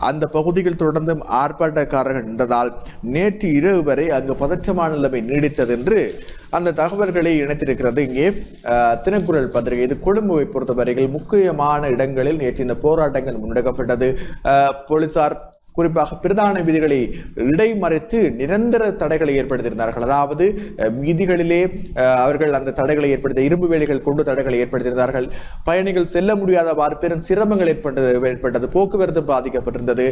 அந்த பகுதியில் தொடர்ந்து ஆர்ப்பாட்டக்காரர்கள் நின்றதால் நேற்று இரவு வரை அங்கு பதற்றமான நிலைமை நீடித்தது என்று அந்த தகவல்களை இணைத்திருக்கிறது. இங்கே தினக்குரல் பத்திரிகை. இது கொழும்புவை பொறுத்தவரையில் முக்கியமான இடங்களில் நேற்று இந்த போராட்டங்கள் முன்னெடுக்கப்பட்டது. போலீசார் குறிப்பாக பிரதான வீதிகளை இடைமறித்து நிரந்தர தடைகளை ஏற்படுத்தியிருந்தார்கள். அதாவது வீதிகளிலே அவர்கள் அந்த தடைகளை ஏற்படுத்த இரும்பு வேலிகள் கொண்டு தடைகளை ஏற்படுத்தியிருந்தார்கள். பயணிகள் செல்ல முடியாதவாறு பெரும் சிரமங்கள் ஏற்பட்டது. போக்குவரத்து பாதிக்கப்பட்டிருந்தது.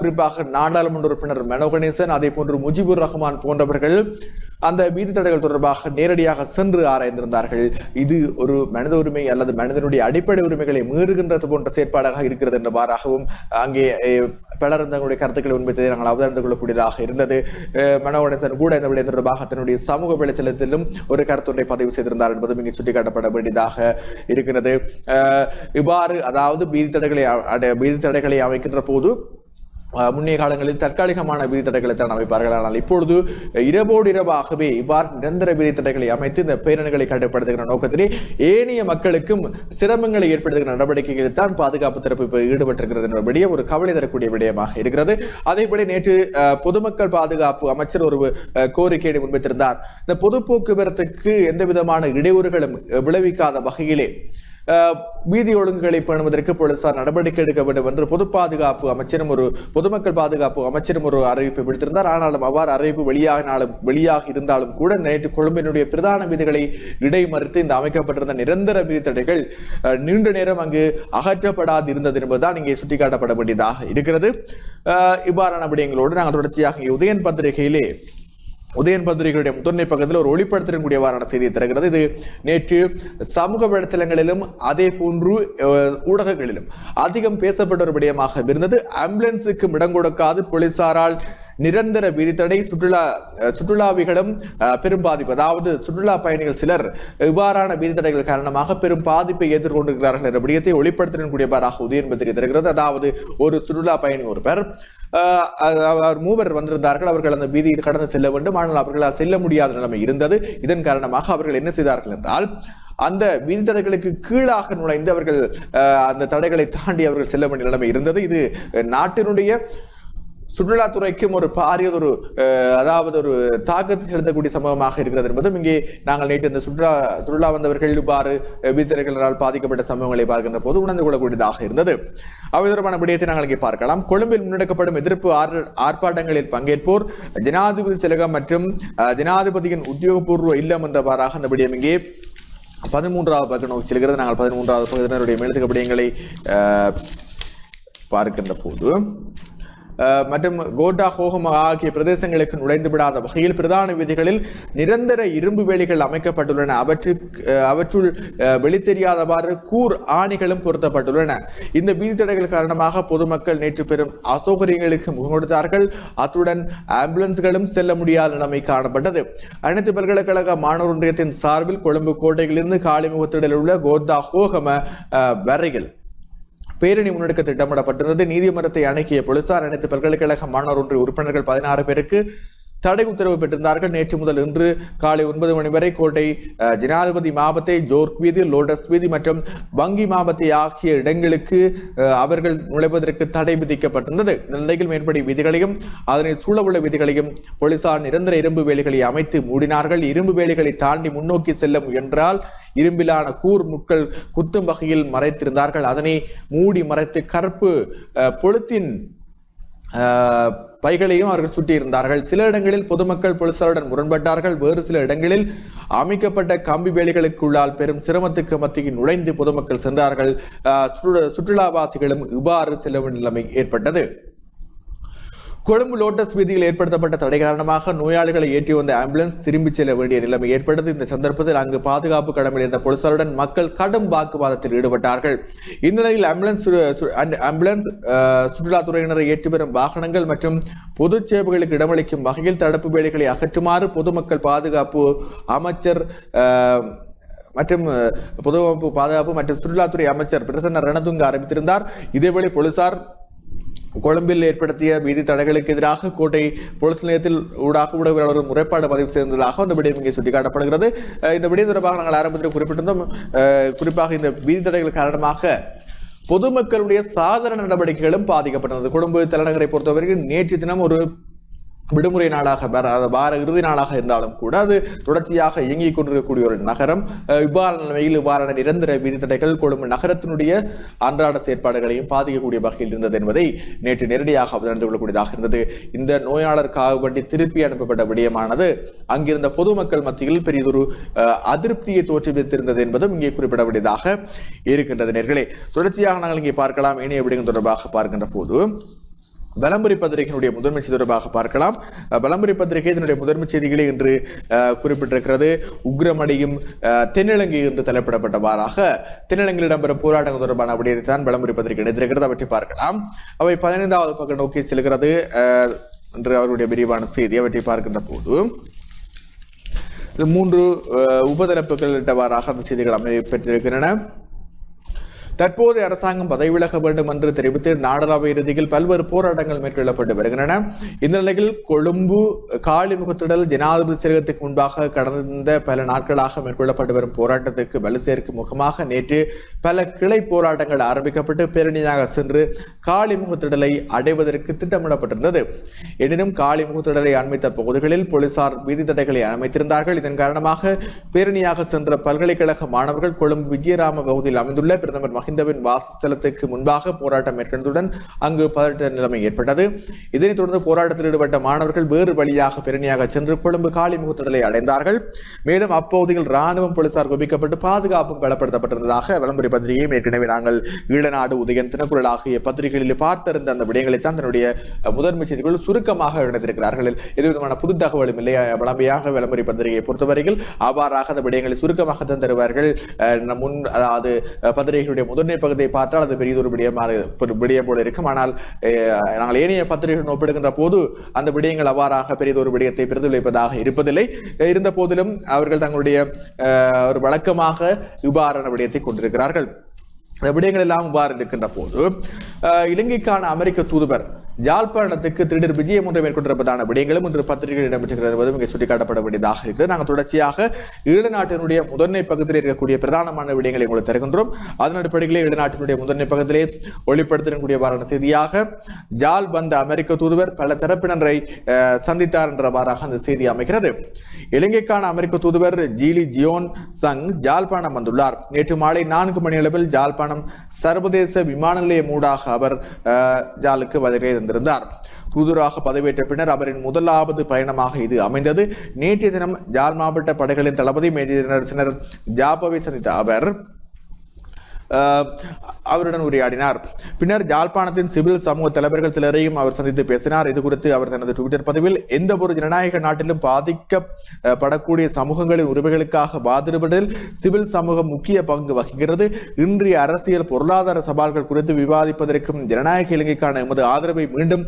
குறிப்பாக நாடாளுமன்ற உறுப்பினர் மனோ கணேசன், அதே போன்று முஜிபுர் ரஹ்மான் போன்றவர்கள் அந்த வீதி தடைகள் தொடர்பாக நேரடியாக சென்று ஆராய்ந்திருந்தார்கள். இது ஒரு மனித உரிமை அல்லது மனிதனுடைய அடிப்படை உரிமைகளை மீறுகின்றது போன்ற செயற்பாடாக இருக்கிறது என்றவாறாகவும் அங்கே பலர் தங்களுடைய கருத்துக்களை முன்வைத்ததை நாங்கள் அவதானித்துக் கொள்ளக்கூடியதாக இருந்தது. மனோ கணேசன் கூட இந்த விடயம் தொடர்பாக தன்னுடைய சமூக வலைத்தளத்திலும் ஒரு கருத்தொன்றை பதிவு செய்திருந்தார் என்பதும் இங்கே சுட்டிக்காட்டப்பட வேண்டியதாக இருக்கிறது. இவ்வாறு அதாவது வீதி தடைகளை அமைக்கின்ற போது முன்னைய காலங்களில் தற்காலிகமான விதித்தடைகளை தான் அமைப்பார்கள். ஆனால் இப்பொழுது இரவோடு இரவாகவே இவ்வாறு நிரந்தர விதித்தடைகளை அமைத்து இந்த பேரணிகளை கட்டுப்படுத்துகிற நோக்கத்திலே ஏனைய மக்களுக்கும் சிரமங்களை ஏற்படுத்துகிற நடவடிக்கைகளில் தான் பாதுகாப்பு தரப்பு ஈடுபட்டிருக்கிறது என்பபடியே ஒரு கவலை தரக்கூடிய விடயமாக இருக்கிறது. அதேபோல நேற்று பொதுமக்கள் பாதுகாப்பு அமைச்சர் ஒரு கோரிக்கையை முன்வைத்திருந்தார். இந்த பொது போக்குவரத்துக்கு எந்த விதமான இடையூறுகளும் விளைவிக்காத வகையிலே வீதி ஒழுங்குகளை பேணுவதற்கு போலீசார் நடவடிக்கை எடுக்க வேண்டும் என்று பொது பாதுகாப்பு அமைச்சரும் ஒரு பொதுமக்கள் பாதுகாப்பு அமைச்சரும் ஒரு அறிவிப்பை விடுத்திருந்தார். ஆனாலும் அவ்வாறு அறிவிப்பு வெளியாக இருந்தாலும் கூட நேற்று கொழும்பினுடைய பிரதான வீதிகளை இடைமறித்து இந்த அமைக்கப்பட்டிருந்த நிரந்தர விதித்தடைகள் நீண்ட நேரம் அங்கு அகற்றப்படாது இருந்தது என்பதுதான் இங்கே சுட்டிக்காட்டப்பட வேண்டியதாக இருக்கிறது. இவ்வாறான விடயங்களோடு நாங்கள் தொடர்ச்சியாக உதயன் பத்திரிகையுடைய முதன்மை பக்கத்தில் ஒரு ஒளிப்படுத்தக்கூடியவாறான செய்தியை தருகிறது. இது நேற்று சமூக வலைத்தளங்களிலும் அதே போன்று ஊடகங்களிலும் அதிகம் பேசப்பட்ட ஒரு விடயமாக இருந்தது. ஆம்புலன்ஸுக்கு இடம் கொடுக்காது போலீசாரால் நிரந்தர விதித்தடை, சுற்றுலாவிகளும் பெரும் பாதிப்பு, அதாவது சுற்றுலா பயணிகள் சிலர் இவ்வாறான விதித்தடைகள் காரணமாக பெரும் பாதிப்பை எதிர்கொண்டிருக்கிறார்கள் என்ற விடயத்தை ஒளிப்படுத்தக்கூடியவாறாக உதயன் பத்திரிகை தருகிறது. அதாவது ஒரு சுற்றுலா பயணி ஒருவர் மூவர் வந்திருந்தார்கள். அவர்கள் அந்த வீதியில் கடந்து செல்ல வேண்டும், ஆனால் அவர்களால் செல்ல முடியாத நிலைமை இருந்தது. இதன் காரணமாக அவர்கள் என்ன செய்தார்கள் என்றால் அந்த விதித்தடைகளுக்கு கீழாக நுழைந்து அவர்கள் அந்த தடைகளை தாண்டி அவர்கள் செல்ல வேண்டிய நிலைமை இருந்தது. இது நாட்டினுடைய சுற்றுலாத்துறைக்கும் ஒரு பாரிய அதாவது ஒரு தாக்கத்தை செலுத்தக்கூடிய சம்பவமாக இருக்கிறது என்பதும் இங்கே நாங்கள் நேற்று இந்த சுற்றுலா வந்தவர்கள் இவ்வாறு விதித்தடைகளால் பாதிக்கப்பட்ட சம்பவங்களை பார்க்கின்ற போது உணர்ந்து கொள்ளக்கூடியதாக இருந்தது. அவை தொடர்பான விடயத்தை நாங்கள் இங்கே பார்க்கலாம். கொழும்பில் முன்னெடுக்கப்படும் எதிர்ப்பு ஆர்ப்பாட்டங்களில் பங்கேற்போர் ஜனாதிபதி செயலகம் மற்றும் ஜனாதிபதியின் உத்தியோகபூர்வ இல்லம் என்றவாறாக அந்த விடயம் இங்கே 13வது பக்கம் நோக்கி செல்கிறது. நாங்கள் 13வது பகுதியினருடைய மேலதிக விடயங்களை பார்க்கின்ற போது மற்றும் கோட்டா ஹோகம் ஆகிய பிரதேசங்களுக்கு நுழைந்து விடாத வகையில் பிரதான வீதிகளில் நிரந்தர இரும்பு வேலிகள் அமைக்கப்பட்டுள்ளன. அவற்றுள் வெளித்தெரியாதவாறு கூர் ஆணிகளும் பொருத்தப்பட்டுள்ளன. இந்த வீதி தடைகள் காரணமாக பொதுமக்கள் நேற்று பெரும் அசௌகரியங்களுக்கு முகம் கொடுத்தார்கள். அத்துடன் ஆம்புலன்ஸ்களும் செல்ல முடியாத நிலைமை காணப்பட்டது. அனைத்து பல்கலைக்கழக மாணவர் ஒன்றியத்தின் சார்பில் கொழும்பு கோட்டையிலிருந்து காலிமுகத்திடல் உள்ள கோட்டா ஹோகம வரையில் பேரணி முன்னெடுக்க திட்டமிடப்பட்டிருந்தது. நீதிமன்றத்தை அணுகிய போலீசார் அனைத்து பல்கலைக்கழக மாணவர் ஒன்றிய உறுப்பினர்கள் 16 பேருக்கு தடை உத்தரவு பெற்றிருந்தார்கள். நேற்று முதல் இன்று காலை 9 மணி வரை கோட்டை ஜனாதிபதி மாவத்தை, ஜோர்க் வீதி, லோட்டஸ் வீதி மற்றும் வங்கி மாவத்தை ஆகிய இடங்களுக்கு அவர்கள் நுழைவதற்கு தடை விதிக்கப்பட்டிருந்தது. இந்த நிலையில் மேற்படி விதிகளையும் அதனை சூழவுள்ள விதிகளையும் போலீசார் நிரந்தர இரும்பு வேலிகளை அமைத்து மூடினார்கள். இரும்பு வேலிகளை தாண்டி முன்னோக்கி செல்ல முயன்றால் இரும்பிலான கூர் முட்கள் குத்தும் வகையில் மறைத்திருந்தார்கள். அதனை மூடி மறைத்து கருப்பு பொலித்தீன் பைகளையும் அவர்கள் சுட்டியிருந்தார்கள். சில இடங்களில் பொதுமக்கள் போலீசாருடன் முரண்பட்டார்கள். வேறு சில இடங்களில் அமைக்கப்பட்ட கம்பி வேலிகளுக்குள்ளால் பெரும் சிரமத்துக்கு மத்தியில் நுழைந்து பொதுமக்கள் சென்றார்கள். சுற்றுலாவாசிகளும் இவ்வாறு செல்ல வேண்டிய நிலைமை ஏற்பட்டது. கொழும்பு லோட்டஸ் வீதியில் ஏற்படுத்தப்பட்ட தடை காரணமாக நோயாளிகளை ஏற்றி வந்த ஆம்புலன்ஸ் திரும்பிச் செல்ல வேண்டிய நிலைமை ஏற்பட்டது. இந்த சந்தர்ப்பத்தில் அங்கு பாதுகாப்பு கடமையில் இருந்த போலீசாருடன் மக்கள் கடும் வாக்குவாதத்தில் ஈடுபட்டார்கள். இந்த நிலையில் ஆம்புலன்ஸ் சுற்றுலாத்துறையினரை ஏற்றி வரும் வாகனங்கள் மற்றும் பொது சேவைகளுக்கு இடமளிக்கும் வகையில் தடுப்பு வேலைகளை அகற்றுமாறு பொதுமக்கள் பாதுகாப்பு அமைச்சர் மற்றும் பொதுமக்கள் பாதுகாப்பு மற்றும் சுற்றுலாத்துறை அமைச்சர் பிரசன்ன ரணதுங்க அறிவித்திருந்தார். இதேவேளை போலீசார் கொழும்பில் ஏற்படுத்திய வீதி தடைகளுக்கு எதிராக கோட்டை போலீஸ் நிலையத்தில் ஊடகவியலாளர் முறைப்பாடு பதிவு செய்ததாக அந்த விடயம் இங்கே சுட்டிக்காட்டப்படுகிறது. இந்த விடயம் தொடர்பாக நாங்கள் ஆரம்பத்தில் குறிப்பிட்டிருந்தோம். குறிப்பாக இந்த வீதி தடைகள் காரணமாக பொதுமக்களுடைய சாதாரண நடவடிக்கைகளும் பாதிக்கப்பட்டது. கொழும்பு தலைநகரை பொறுத்தவரைக்கும் நேற்று தினம் ஒரு விடுமுறை நாளாக வார இறுதி நாளாக இருந்தாலும் கூட அது தொடர்ச்சியாக இயங்கிக் கொண்டிருக்கக்கூடிய ஒரு நகரம். இவ்வாறான நிலைமையில் இவ்வாறான நிரந்தர வீதி தடைகள் கொழும்பு நகரத்தினுடைய அன்றாட செயற்பாடுகளையும் பாதிக்கக்கூடிய வகையில் இருந்தது என்பதை நேற்று நேரடியாக அவதானித்து கொள்ளக்கூடியதாக இருந்தது. இந்த நோயாளர் காவண்டி திருப்பி அனுப்பப்பட்ட விடயமானது அங்கிருந்த பொதுமக்கள் மத்தியில் பெரியதொரு அதிருப்தியை தோற்றுவித்திருந்தது என்பதும் இங்கே குறிப்பிடக்கூடியதாக இருக்கின்றது. நேர்களே, தொடர்ச்சியாக நாங்கள் இங்கே பார்க்கலாம். இணைய விடயங்கள் தொடர்பாக பார்க்கின்ற போது பலம்புரி பத்திரிகையினுடைய முதன்மை செய்தி தொடர்பாக பார்க்கலாம். பலம்புரி பத்திரிகை இதனுடைய முதன்மை செய்திகளை இன்று குறிப்பிட்டிருக்கிறது. உக்ரமடியும் தென்னிலங்கை என்று தலைப்பிடப்பட்டவாறாக தென்னிலங்கையில் இடம்பெறும் போராட்டங்கள் தொடர்பான விடயத்தை தான் பலம்புரி பத்திரிகை எடுத்திருக்கிறது. அவற்றை பார்க்கலாம். அவை 15வது பக்கம் நோக்கி செல்கிறது என்று அவருடைய விரிவான செய்தி. அவற்றை பார்க்கின்ற போது 3 உபதரப்புகள் இட்டவாறாக அந்த செய்திகள் அமைப்பெற்றிருக்கின்றன. தற்போதைய அரசாங்கம் பதவி விலக வேண்டும் என்று தெரிவித்து நாடளாவிய ரீதியில் பல்வேறு போராட்டங்கள் மேற்கொள்ளப்பட்டு வருகின்றன. இந்த நிலையில் கொழும்பு காலிமுகத்திடல் ஜனாதிபதி செயலகத்துக்கு முன்பாக கடந்த பல நாட்களாக மேற்கொள்ளப்பட்டு வரும் போராட்டத்துக்கு வலு சேர்க்கும் முகமாக நேற்று பல கிளை போராட்டங்கள் ஆரம்பிக்கப்பட்டு பேரணியாக சென்று காலிமுகத்திடலை அடைவதற்கு திட்டமிடப்பட்டிருந்தது. எனினும் காலிமுகத்திடலை அண்மித்த பகுதிகளில் போலீசார் வீதி தடைகளை அமைத்திருந்தார்கள். இதன் காரணமாக பேரணியாக சென்ற பல்கலைக்கழக மாணவர்கள் கொழும்பு விஜயராம பகுதியில் அமைந்துள்ள பிரதமர் மஹிந்தவின் வாசஸ்தலத்துக்கு முன்பாக போராட்டம் மேற்கொண்டதுடன் அங்கு பதட்ட நிலைமை ஏற்பட்டது. இதனைத் தொடர்ந்து போராட்டத்தில் ஈடுபட்ட மாணவர்கள் வேறு வழியாக பேரணியாக சென்று கொழும்பு காலிமுகத்திடலை அடைந்தார்கள். மேலும் அப்பகுதியில் ராணுவம் போலீசார் குவிக்கப்பட்டு பாதுகாப்பும் பலப்படுத்தப்பட்டிருந்ததாக விளம்பர பத்திரிகையை ஏற்கனவே நாங்கள் ஈழநாடு, உதயன், தினக்குரல் ஆகிய பத்திரிகைகளில் பார்த்திருந்த அந்த விடயங்களைத்தான் தன்னுடைய முதன்மை செய்திகள் சுருக்கமாக இணைத்திருக்கிறார்கள். எது விதமான புது தகவலும் இல்லை. வளமையாக விளம்பர பத்திரிகையை பொறுத்தவரையில் அவ்வாறாக அந்த விடயங்களை சுருக்கமாகத்தான் தருவார்கள். முன் அதாவது பத்திரிகைகளுடைய முதன்மை பகுதியை பார்த்தால் அது பெரியதொரு விடயம் போல இருக்கும். ஆனால் நாங்கள் ஏனைய பத்திரிகைகள் ஒப்பிடுகின்ற போது அந்த விடயங்கள் அவ்வாறாக பெரியதொரு விடயத்தை பிரதிபலிப்பதாக இருப்பதில்லை. இருந்த போதிலும் அவர்கள் தங்களுடைய ஒரு வழக்கமாக இவ்வாறான விடயத்தை கொண்டிருக்கிறார்கள். இந்த விடயங்கள் எல்லாம் இவ்வாறு இருக்கின்ற போது இலங்கைக்கான அமெரிக்க தூதுவர் யாழ்ப்பாணத்துக்கு திடீர் விஜயம் ஒன்றை மேற்கொண்டிருப்பதான விடயங்களும் இன்று பத்திரிகைகள் இடம்பெற்றிருக்கிறது இங்கே சுட்டிக்காட்டப்பட வேண்டியதாக இருக்கிறது. நாங்கள் தொடர்ச்சியாக ஈழ நாட்டினுடைய முதன்மை பகுதியில் இருக்கக்கூடிய பிரதானமான விடயங்களை உங்களுக்கு தருகின்றோம். அதன் அடிப்படையிலே ஈழ நாட்டினுடைய முதன்மை பகுதியிலே ஒளிப்படுத்தக்கூடிய செய்தியாக ஜால் வந்த அமெரிக்க தூதுவர் பல தரப்பினரை சந்தித்தார் என்றவாறாக அந்த செய்தி அமைகிறது. இலங்கைக்கான அமெரிக்க தூதுவர் ஜீலி ஜியோன் சங் ஜாழ்ப்பாணம் வந்துள்ளார். நேற்று மாலை 4 மணி அளவில் ஜாழ்ப்பாணம் சர்வதேச விமான நிலையம் ஊடாக அவர் ஜாலுக்கு வருகை தந்திருந்தார். தூதுவராக பதவியேற்ற பின்னர் அவரின் முதலாவது பயணமாக இது அமைந்தது. நேற்றைய தினம் ஜாழ் மாவட்ட படைகளின் தளபதி மேஜர் ஜெனரல் ஜாபவை சந்தித்த அவர் அவருடன் உரையாடினார். பின்னர் யாழ்ப்பாணத்தின் சிவில் சமூக தலைவர்கள் சிலரையும் அவர் சந்தித்து பேசினார். இது குறித்து அவர் தனது ட்விட்டர் பதிவில் எந்த ஒரு ஜனநாயக நாட்டிலும் பாதிக்கப்படக்கூடிய சமூகங்களின் உரிமைகளுக்காக வாதிடுவதில் சிவில் சமூகம் முக்கிய பங்கு வகிக்கிறது. இன்றைய அரசியல் பொருளாதார சவால்கள் குறித்து விவாதிப்பதற்கும் ஜனநாயக இலங்கைக்கான எமது ஆதரவை மீண்டும்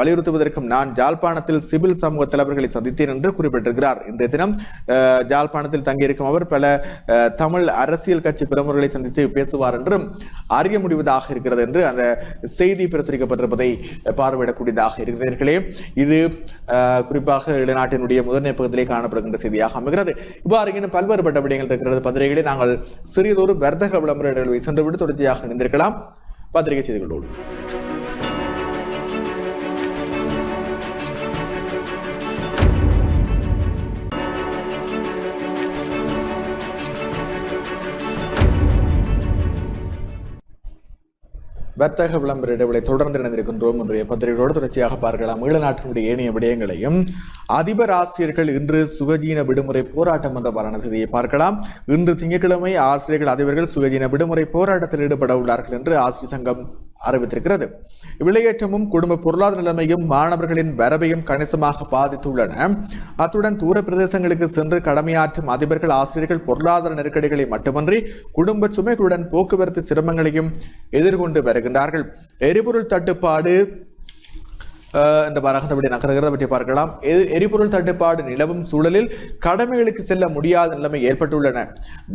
வலியுறுத்துவதற்கும் நான் யாழ்ப்பாணத்தில் சிவில் சமூக தலைவர்களை சந்தித்தேன் என்று குறிப்பிட்டிருக்கிறார். இன்றைய தினம் யாழ்ப்பாணத்தில் தங்கியிருக்கும் அவர் பல தமிழ் அரசியல் கட்சி பிரமுகர்களை சந்தித்து பேசுவார் என்றும் அறிய முடிவதாக இருக்கிறது என்று அந்த செய்தி பிரசுரிக்கப்பட்டிருப்பதை பார்வையிடக்கூடியதாக இருக்கிறீர்களே. இது குறிப்பாக ஈழநாட்டினுடைய முதன்மை பகுதியிலே காணப்படுகின்ற செய்தியாக அமைகிறது. இவ்வாறு பல்வேறுபட்ட விடயங்கள் இருக்கிறது. பத்திரிகைகளை நாங்கள் சிறியதொரு வர்த்தக விளம்பர சென்றுவிட்டு தொடர்ச்சியாக இணைந்திருக்கலாம் பத்திரிகை செய்திகளோடு. வர்த்தக விளம்பர இடைவெளி தொடர்ந்து இணைந்திருக்கின்றோம். இன்றைய பத்திரிகையோடு தொடர்ச்சியாக பார்க்கலாம். ஈழ நாட்டினுடைய ஏனைய விடயங்களையும் அதிபர் ஆசிரியர்கள் இன்று சுகஜீன விடுமுறை போராட்டம் என்ற வரான செய்தியை பார்க்கலாம். இன்று திங்கட்கிழமை ஆசிரியர்கள் அதிபர்கள் சுகஜீன விடுமுறை போராட்டத்தில் ஈடுபட உள்ளார்கள் என்று ஆசிரியர் சங்கம் அறிவித்திருக்கிறது. விலையேற்றமும் குடும்ப பொருளாதார நிலைமையும் மாணவர்களின் வரவையும் கணிசமாக பாதித்துள்ளன. அத்துடன் தூர பிரதேசங்களுக்கு சென்று கடமையாற்றும் அதிபர்கள் ஆசிரியர்கள் பொருளாதார நெருக்கடிகளை மட்டுமன்றி குடும்ப சுமைகளுடன் போக்குவரத்து சிரமங்களையும் எதிர்கொண்டு வருகின்றார்கள். எரிபொருள் தட்டுப்பாடு நகர்கிறத பற்றி பார்க்கலாம். எரிபொருள் தட்டுப்பாடு நிலவும் சூழலில் கடமைகளுக்கு செல்ல முடியாத நிலைமை ஏற்பட்டுள்ளன.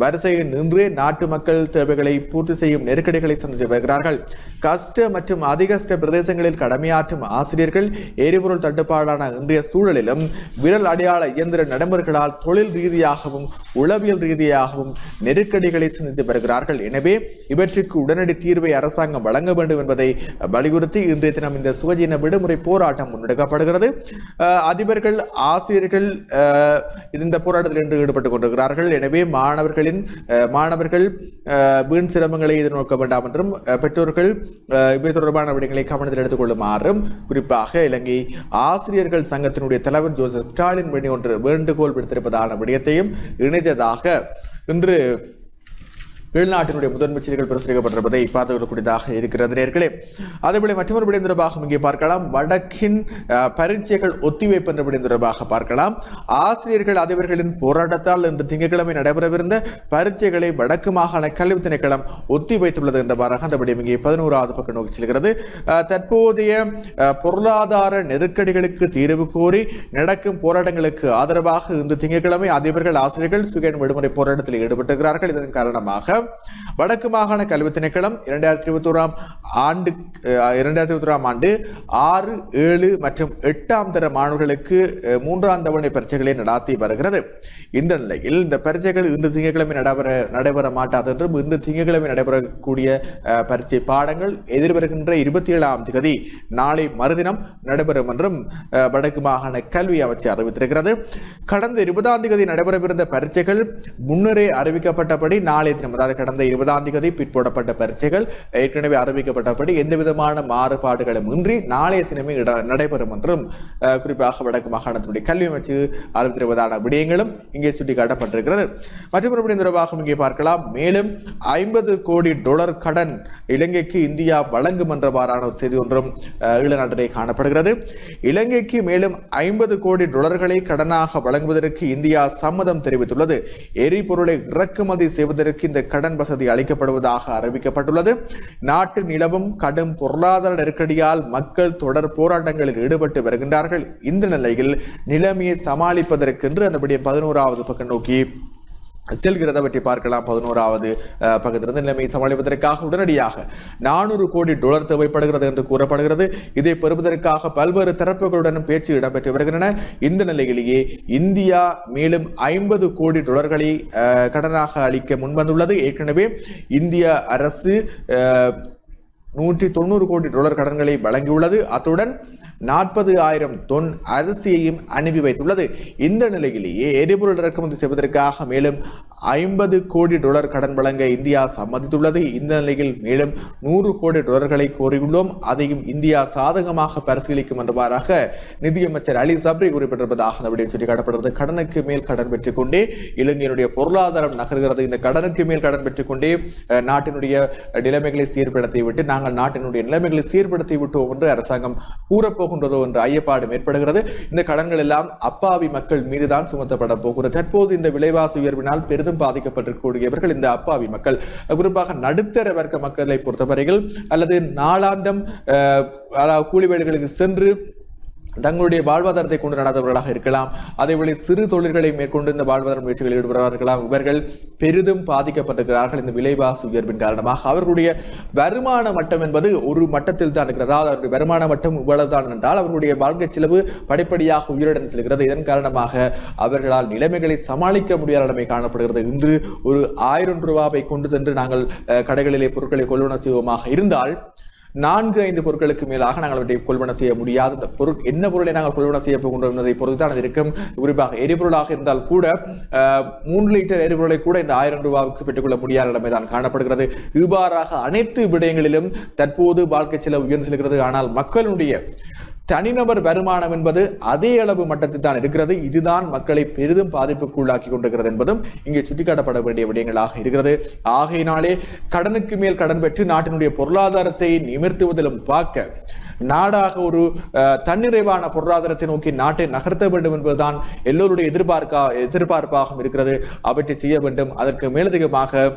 வரிசையில் நின்றே நாட்டு மக்கள் தேவைகளை பூர்த்தி செய்யும் நெருக்கடிகளை சந்தித்து வருகிறார்கள். கஷ்ட மற்றும் அதிகஷ்ட பிரதேசங்களில் கடமையாற்றும் ஆசிரியர்கள் எரிபொருள் தட்டுப்பாடான இன்றைய சூழலிலும் விரல் அடையாள இயந்திர நடைமுறைகளால் தொழில் ரீதியாகவும் உளவியல் ரீதியாகவும் நெருக்கடிகளை சந்தித்து வருகிறார்கள். எனவே இவற்றுக்கு உடனடி தீர்வை அரசாங்கம் வழங்க வேண்டும் என்பதை வலியுறுத்தி இன்றைய தினம் இந்த சுகஜீன விடுமுறை போராட்டம் முன்னெடுக்கப்படுகிறது. அதிபர்கள் ஆசிரியர்கள் இந்த போராட்டத்தில் இன்று ஈடுபட்டுக் கொண்டிருக்கிறார்கள். எனவே மாணவர்கள் வீண் சிரமங்களை எதிர்நோக்க வேண்டாம் என்றும் பெற்றோர்கள் இவை தொடர்பான விடயங்களை கவனத்தில் எடுத்துக் கொள்ளுமாறும் குறிப்பாக இலங்கை ஆசிரியர்கள் சங்கத்தினுடைய தலைவர் ஜோசப் ஸ்டாலின் வேண்டுகோள் விடுத்திருப்பதான விடயத்தையும் இணைத்ததாக இன்று வெளிநாட்டினுடைய முதன்மை செய்திகள் பிரசுரிக்கப்பட்டிருப்பதை பார்த்துக் கொள்ளக்கூடியதாக இருக்கிறது நேர்களே. அதேபோல மற்றொரு விடயம் தொடர்பாக இங்கே பார்க்கலாம். வடக்கின் பரீட்சைகள் ஒத்திவைப்பு என்ற விடயம் தொடர்பாக பார்க்கலாம். ஆசிரியர்கள் அதிபர்களின் போராட்டத்தால் இன்று திங்கட்கிழமை நடைபெறவிருந்த பரீட்சைகளை வடக்கு மாகாண கல்வி திணைக்களம் ஒத்திவைத்துள்ளது என்றவாறாக அந்த விடயம் இங்கே 11வது பக்கம் நோக்கி செல்கிறது. தற்போதைய பொருளாதார நெருக்கடிகளுக்கு தீர்வு கோரி நடக்கும் போராட்டங்களுக்கு ஆதரவாக இன்று திங்கட்கிழமை அதிபர்கள் ஆசிரியர்கள் சுகேன் விடுமுறை போராட்டத்தில் ஈடுபட்டிருக்கிறார்கள். இதன் காரணமாக வடக்கு மாகாண கல்வி திணைக்களம் 2021ஆம் ஆண்டு 6, 7 மற்றும் 8ஆம் தர மாணவர்களுக்கு 3ஆம் தவணை பரீட்சைகளை நடாத்தி வருகிறது. இந்த நிலையில் இந்த பரீட்சைகள் இன்று திங்கட்கிழமை நடைபெற மாட்டாது என்றும் இன்று திங்கட்கிழமை நடைபெறக்கூடிய பரீட்சை பாடங்கள் எதிர்வருகின்ற 27ஆம் தேதி நாளை மறுதினம் நடைபெறும் என்றும் வடக்கு மாகாண கல்வி அமைச்சு அறிவித்திருக்கிறது. கடந்த 20ஆம் தேதி நடைபெறவிருந்த பரீட்சைகள் முன்னரே அறிவிக்கப்பட்டபடி நாளை தினம், அதாவது கடந்த 20ஆம் தேதி பிற்போடப்பட்ட பரீட்சைகள் ஏற்கனவே அறிவிக்கப்பட்டபடி எந்தவிதமான மாறுபாடுகளும் இன்றி நாளைய தினமே நடைபெறும் என்றும் குறிப்பாக வடக்கு மாகாணத்தினுடைய கல்வி அமைச்சு அறிவித்திருப்பதான விடயங்களும் இங்கே சுட்டிக்காட்டப்பட்டிருக்கிறது. மற்றொரு விடயம் தொடர்பாக இங்கே பார்க்கலாம். மேலும் $50 கோடி கடன் இலங்கைக்கு இந்தியா வழங்கும் என்றவாறான ஒரு செய்தி ஒன்றும் ஈழநாட்டிலே காணப்படுகிறது. இலங்கைக்கு மேலும் $50 கோடி கடனாக வழங்குவதற்கு இந்தியா சம்மதம் தெரிவித்துள்ளது. எரிபொருளை இறக்குமதி செய்வதற்கு இந்த கடன் வசதி அளிக்கப்படுவதாக அறிவிக்கப்பட்டுள்ளது. நாட்டு நிலவும் கடும் பொருளாதார நெருக்கடியால் மக்கள் தொடர் போராட்டங்களில் ஈடுபட்டு வருகின்றார்கள். இந்த நிலையில் நிலைமையை சமாளிப்பதற்கென்று அந்த 11வது பக்கம் நோக்கி செல்கிறத பற்றி பார்க்கலாம். 11வது பக்கத்திலிருந்து நிலைமையை சமாளிப்பதற்காக உடனடியாக $400 கோடி தேவைப்படுகிறது என்று கூறப்படுகிறது. இதை பெறுவதற்காக பல்வேறு தரப்புகளுடன் பேச்சு இடம்பெற்று வருகின்றன. இந்த நிலையிலேயே இந்தியா மேலும் $50 கோடி கடனாக அளிக்க முன்வந்துள்ளது. ஏற்கனவே இந்திய அரசு $190 கோடி கடன்களை வழங்கியுள்ளது. அத்துடன் 40,000 தொன் அரிசியையும் அனுப்பி வைத்துள்ளது. இந்த நிலையிலேயே எரிபொருள் இறக்குமதி செய்வதற்காக மேலும் $50 கோடி கடன் வழங்க இந்தியா சம்மதித்துள்ளது. இந்த நிலையில் மேலும் $100 கோடி கோரியுள்ளோம். அதையும் இந்தியா சாதகமாக பரிசீலிக்கும் என்றவாறாக நிதியமைச்சர் அலி சப்ரி குறிப்பிட்டிருப்பதாக அந்த விடயம் சுட்டிக்காட்டப்படுகிறது. கடனுக்கு மேல் கடன் பெற்றுக் கொண்டே இலங்கையினுடைய பொருளாதாரம் நகர்கிறது. இந்த கடனுக்கு மேல் கடன் பெற்றுக் கொண்டே நாட்டினுடைய நிலைமைகளை சீர்படுத்தி விட்டு நாங்கள் நாட்டினுடைய நிலைமைகளை சீர்படுத்தி விட்டோம் என்று அரசாங்கம் கூறப்போகின்றதோ என்ற ஐயப்பாடும் ஏற்படுகிறது. இந்த கடன்கள் எல்லாம் அப்பாவி மக்கள் மீதுதான் சுமத்தப்பட போகிறது. தற்போது இந்த விலைவாசி உயர்வினால் பெரிதும் பாதிக்கப்பட்டிருக்கக்கூடியவர்கள் இந்த அப்பாவி மக்கள், குறிப்பாக நடுத்தர வர்க்க மக்களை பொறுத்தவரையில் அல்லது நாளாந்தம் கூலி வேலைகளுக்கு சென்று தங்களுடைய வாழ்வாதாரத்தை கொண்டு நடந்தவர்களாக இருக்கலாம். அதேவேளை சிறு தொழில்களை மேற்கொண்டு இந்த வாழ்வாதார முயற்சிகளில் ஈடுபடுவார்களாம். இவர்கள் பெரிதும் பாதிக்கப்பட்டிருக்கிறார்கள். இந்த விலைவாசி உயர்வின் காரணமாக அவர்களுடைய வருமான மட்டம் என்பது ஒரு மட்டத்தில் தான் இருக்கிறது. அதாவது அவருடைய வருமான மட்டம் இவ்வளவுதான் என்றால் அவர்களுடைய வாழ்க்கை செலவு படிப்படியாக உயரடைந்து செல்கிறது. இதன் காரணமாக அவர்களால் நிலைமைகளை சமாளிக்க முடியாத நிலைமை காணப்படுகிறது. இன்று ஒரு $1000 கொண்டு சென்று நாங்கள் கடைகளிலே பொருட்களை கொள்வன செய்வோமாக இருந்தால் 4-5 பொருட்களுக்கு மேலாக நாங்கள் அவற்றை கொள்வன செய்ய முடியாது. இந்த பொருள் என்ன பொருளை நாங்கள் கொள்வன செய்ய போகின்றோம் என்பதை பொறுத்து தான் அது இருக்கும். குறிப்பாக எரிபொருளாக இருந்தால் கூட 3 லிட்டர் எரிபொருளை கூட இந்த $1000 பெற்றுக்கொள்ள முடியாத நிலைமை தான் காணப்படுகிறது. இவ்வாறாக அனைத்து விடயங்களிலும் தற்போது வாழ்க்கை செலவு உயர்ந்து செல்கிறது. ஆனால் மக்களுடைய தனிநபர் வருமானம் என்பது அதே அளவு மட்டத்தில் தான் இருக்கிறது. இதுதான் மக்களை பெரிதும் பாதிப்புக்குள்ளாக்கி கொண்டிருக்கிறது என்பதும் இங்கே சுட்டிக்காட்டப்பட வேண்டிய விடயங்களாக இருக்கிறது. ஆகையினாலே கடனுக்கு மேல் கடன் பெற்று நாட்டினுடைய பொருளாதாரத்தை நிமிர்த்துவதிலும் பார்க்க நாடாக ஒரு தன்னிறைவான பொருளாதாரத்தை நோக்கி நாட்டை நகர்த்த வேண்டும் என்பதுதான் எல்லோருடைய எதிர்பார்ப்பாகவும் இருக்கிறது. அவற்றை செய்ய வேண்டும். அதற்கு மேலதிகமாக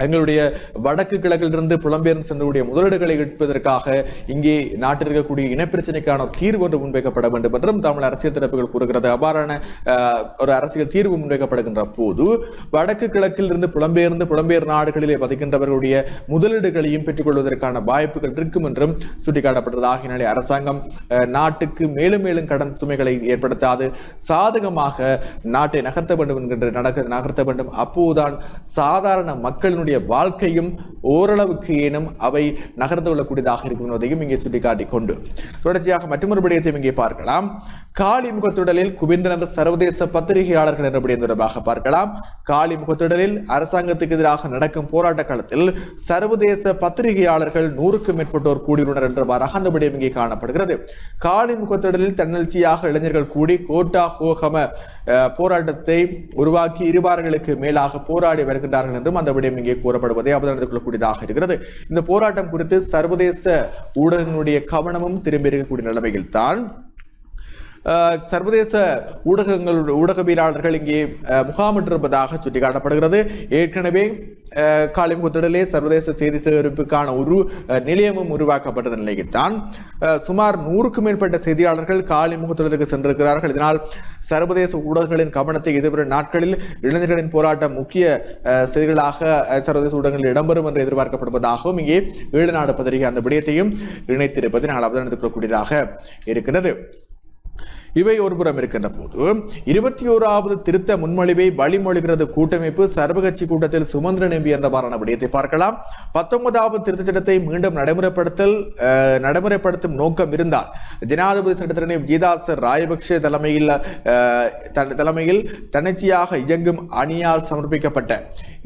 எங்களுடைய வடக்கு கிழக்கிலிருந்து புலம்பெயர்ந்து சென்றக்கூடிய முதலீடுகளை எடுப்பதற்காக இங்கே நாட்டில் இருக்கக்கூடிய இனப்பிரச்சனைக்கான தீர்வு ஒன்று முன்வைக்கப்பட வேண்டும் என்றும் தமிழ் அரசியல் தரப்புகள் கூறுகிறது. அவ்வாறான ஒரு அரசியல் தீர்வு முன்வைக்கப்படுகின்ற போது வடக்கு கிழக்கில் இருந்து புலம்பெயர் நாடுகளிலே பதிக்கின்றவர்களுடைய முதலீடுகளையும் பெற்றுக்கொள்வதற்கான வாய்ப்புகள் இருக்கும் என்றும் சுட்டிக்காட்டப்பட்டது. ஆகினாலே அரசாங்கம் நாட்டுக்கு மேலும் மேலும் கடன் சுமைகளை ஏற்படுத்தாது சாதகமாக நாட்டை நகர்த்த வேண்டும் என்கின்ற நகர்த்த வேண்டும். அப்போதுதான் சாதாரண மக்களினுடைய வாழ்க்கையும் ஓரளவுக்கு ஏனும் அவை நகர்ந்து கொள்ளக்கூடியதாக இருக்கும் என்பதையும் இங்கே சுட்டிக்காட்டிக் கொண்டு தொடர்ச்சியாக மற்றொரு விடயத்தையும் இங்கே பார்க்கலாம். காலி முகத்திடலில் குவிந்தனர் சர்வதேச பத்திரிகையாளர்கள் என்ற விடயம் தொடர்பாக பார்க்கலாம். காலி முகத்திடலில் அரசாங்கத்துக்கு எதிராக நடக்கும் போராட்ட காலத்தில் சர்வதேச பத்திரிகையாளர்கள் 100க்கும் மேற்பட்டோர் கூடியுள்ளனர் என்றவாறாக அந்த விடயம் இங்கே காணப்படுகிறது. காலி முகத்திடலில் தன்னெழுச்சியாக இளைஞர்கள் கூடி கோட்டா ஹோகம போராட்டத்தை உருவாக்கி 2 வாரங்களுக்கு மேலாக போராடி வருகின்றார்கள் என்றும் அந்த விடயம் இங்கே கூறப்படுவதை அவதானித்துக் கொள்ளக்கூடியதாக இருக்கிறது. இந்த போராட்டம் குறித்து சர்வதேச ஊடகங்களுடைய கவனமும் திரும்பி இருக்கக்கூடிய நிலைமையில் தான் சர்வதேச ஊடகவியலாளர்கள் இங்கே முகாமிட்டிருப்பதாக சுட்டிக்காட்டப்படுகிறது. ஏற்கனவே காலிமுகத்திடலே சர்வதேச செய்தி சேகரிப்புக்கான ஒரு நிலையமும் உருவாக்கப்பட்ட நிலையில் தான் சுமார் 100க்கும் மேற்பட்ட செய்தியாளர்கள் காலிமுகத்திடலுக்கு சென்றிருக்கிறார்கள். இதனால் சர்வதேச ஊடகங்களின் கவனத்தை எதிர்வரும் நாட்களில் இளைஞர்களின் போராட்டம் முக்கிய செய்திகளாக சர்வதேச ஊடகங்களில் இடம்பெறும் என்று எதிர்பார்க்கப்படுவதாகவும் இங்கே ஈழநாடு பத்திரிகை அந்த விடயத்தையும் இணைத்திருப்பதை நாங்கள் அவதானித்துக் கொள்ளக்கூடியதாக இருக்கிறது. இவை ஒருபுறம் இருக்கின்ற போது 21வது திருத்த முன்மொழிவை வழிமொழிகிறது கூட்டமைப்பு. சர்வகட்சி கூட்டத்தில் சுமந்திரன் எம்பி என்றவாறான விடயத்தை பார்க்கலாம். 19வது திருத்த சட்டத்தை மீண்டும் நடைமுறைப்படுத்தும் நோக்கம் இருந்தால் ஜனாதிபதி சட்டத்தினை விஜயதாச ராயபக்ஷ தலைமையில் தன்னிச்சையாக இயங்கும் அணியால் சமர்ப்பிக்கப்பட்ட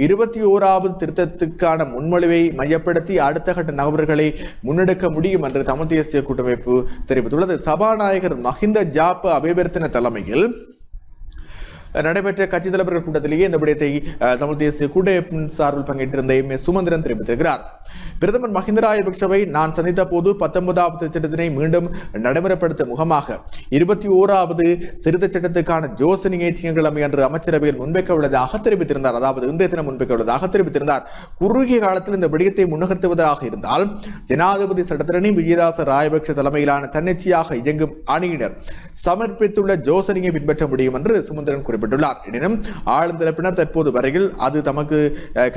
21வது திருத்தத்துக்கான முன்மொழிவை மையப்படுத்தி அடுத்த கட்ட நகர்வுகளை முன்னெடுக்க முடியும் என்று தமிழ் தேசிய கூட்டமைப்பு தெரிவித்துள்ளது. சபாநாயகர் மஹிந்த அபிவர்த்தன தலைமையில் நடைபெற்ற கட்சி தலைவர்கள் கூட்டத்திலேயே இந்த விடயத்தை தமிழ் தேசிய கூட்டமைப்பின் சார்பில் பங்கேற்றிருந்த சுமந்திரன் தெரிவித்திருக்கிறார். பிரதமர் மஹிந்த ராஜபக்சவை நான் சந்தித்த போது 19வது சட்டத்தினை மீண்டும் நடைமுறைப்படுத்த முகமாக 21வது திருத்த சட்டத்துக்கான யோசனையை திங்கட்கிழமை அன்று அமைச்சரவையில் முன்வைக்க உள்ளதாக தெரிவித்திருந்தார். அதாவது இன்றைய தினம் முன்வைக்க உள்ளதாக தெரிவித்திருந்தார். குறுகிய காலத்தில் இந்த விடயத்தை முன்னகர்த்துவதாக இருந்தால் ஜனாதிபதி சட்டத்திரணி விஜயதாச ராயபக்ஷ தலைமையிலான தன்னிச்சையாக இயங்கும் அணியினர் சமர்ப்பித்துள்ள யோசனையை பின்பற்ற முடியும் என்று சுமந்திரன் குறிப்பிட்டுள்ளார். எனினும் ஆளும் தரப்பினர் தற்போது வரையில் அது தமக்கு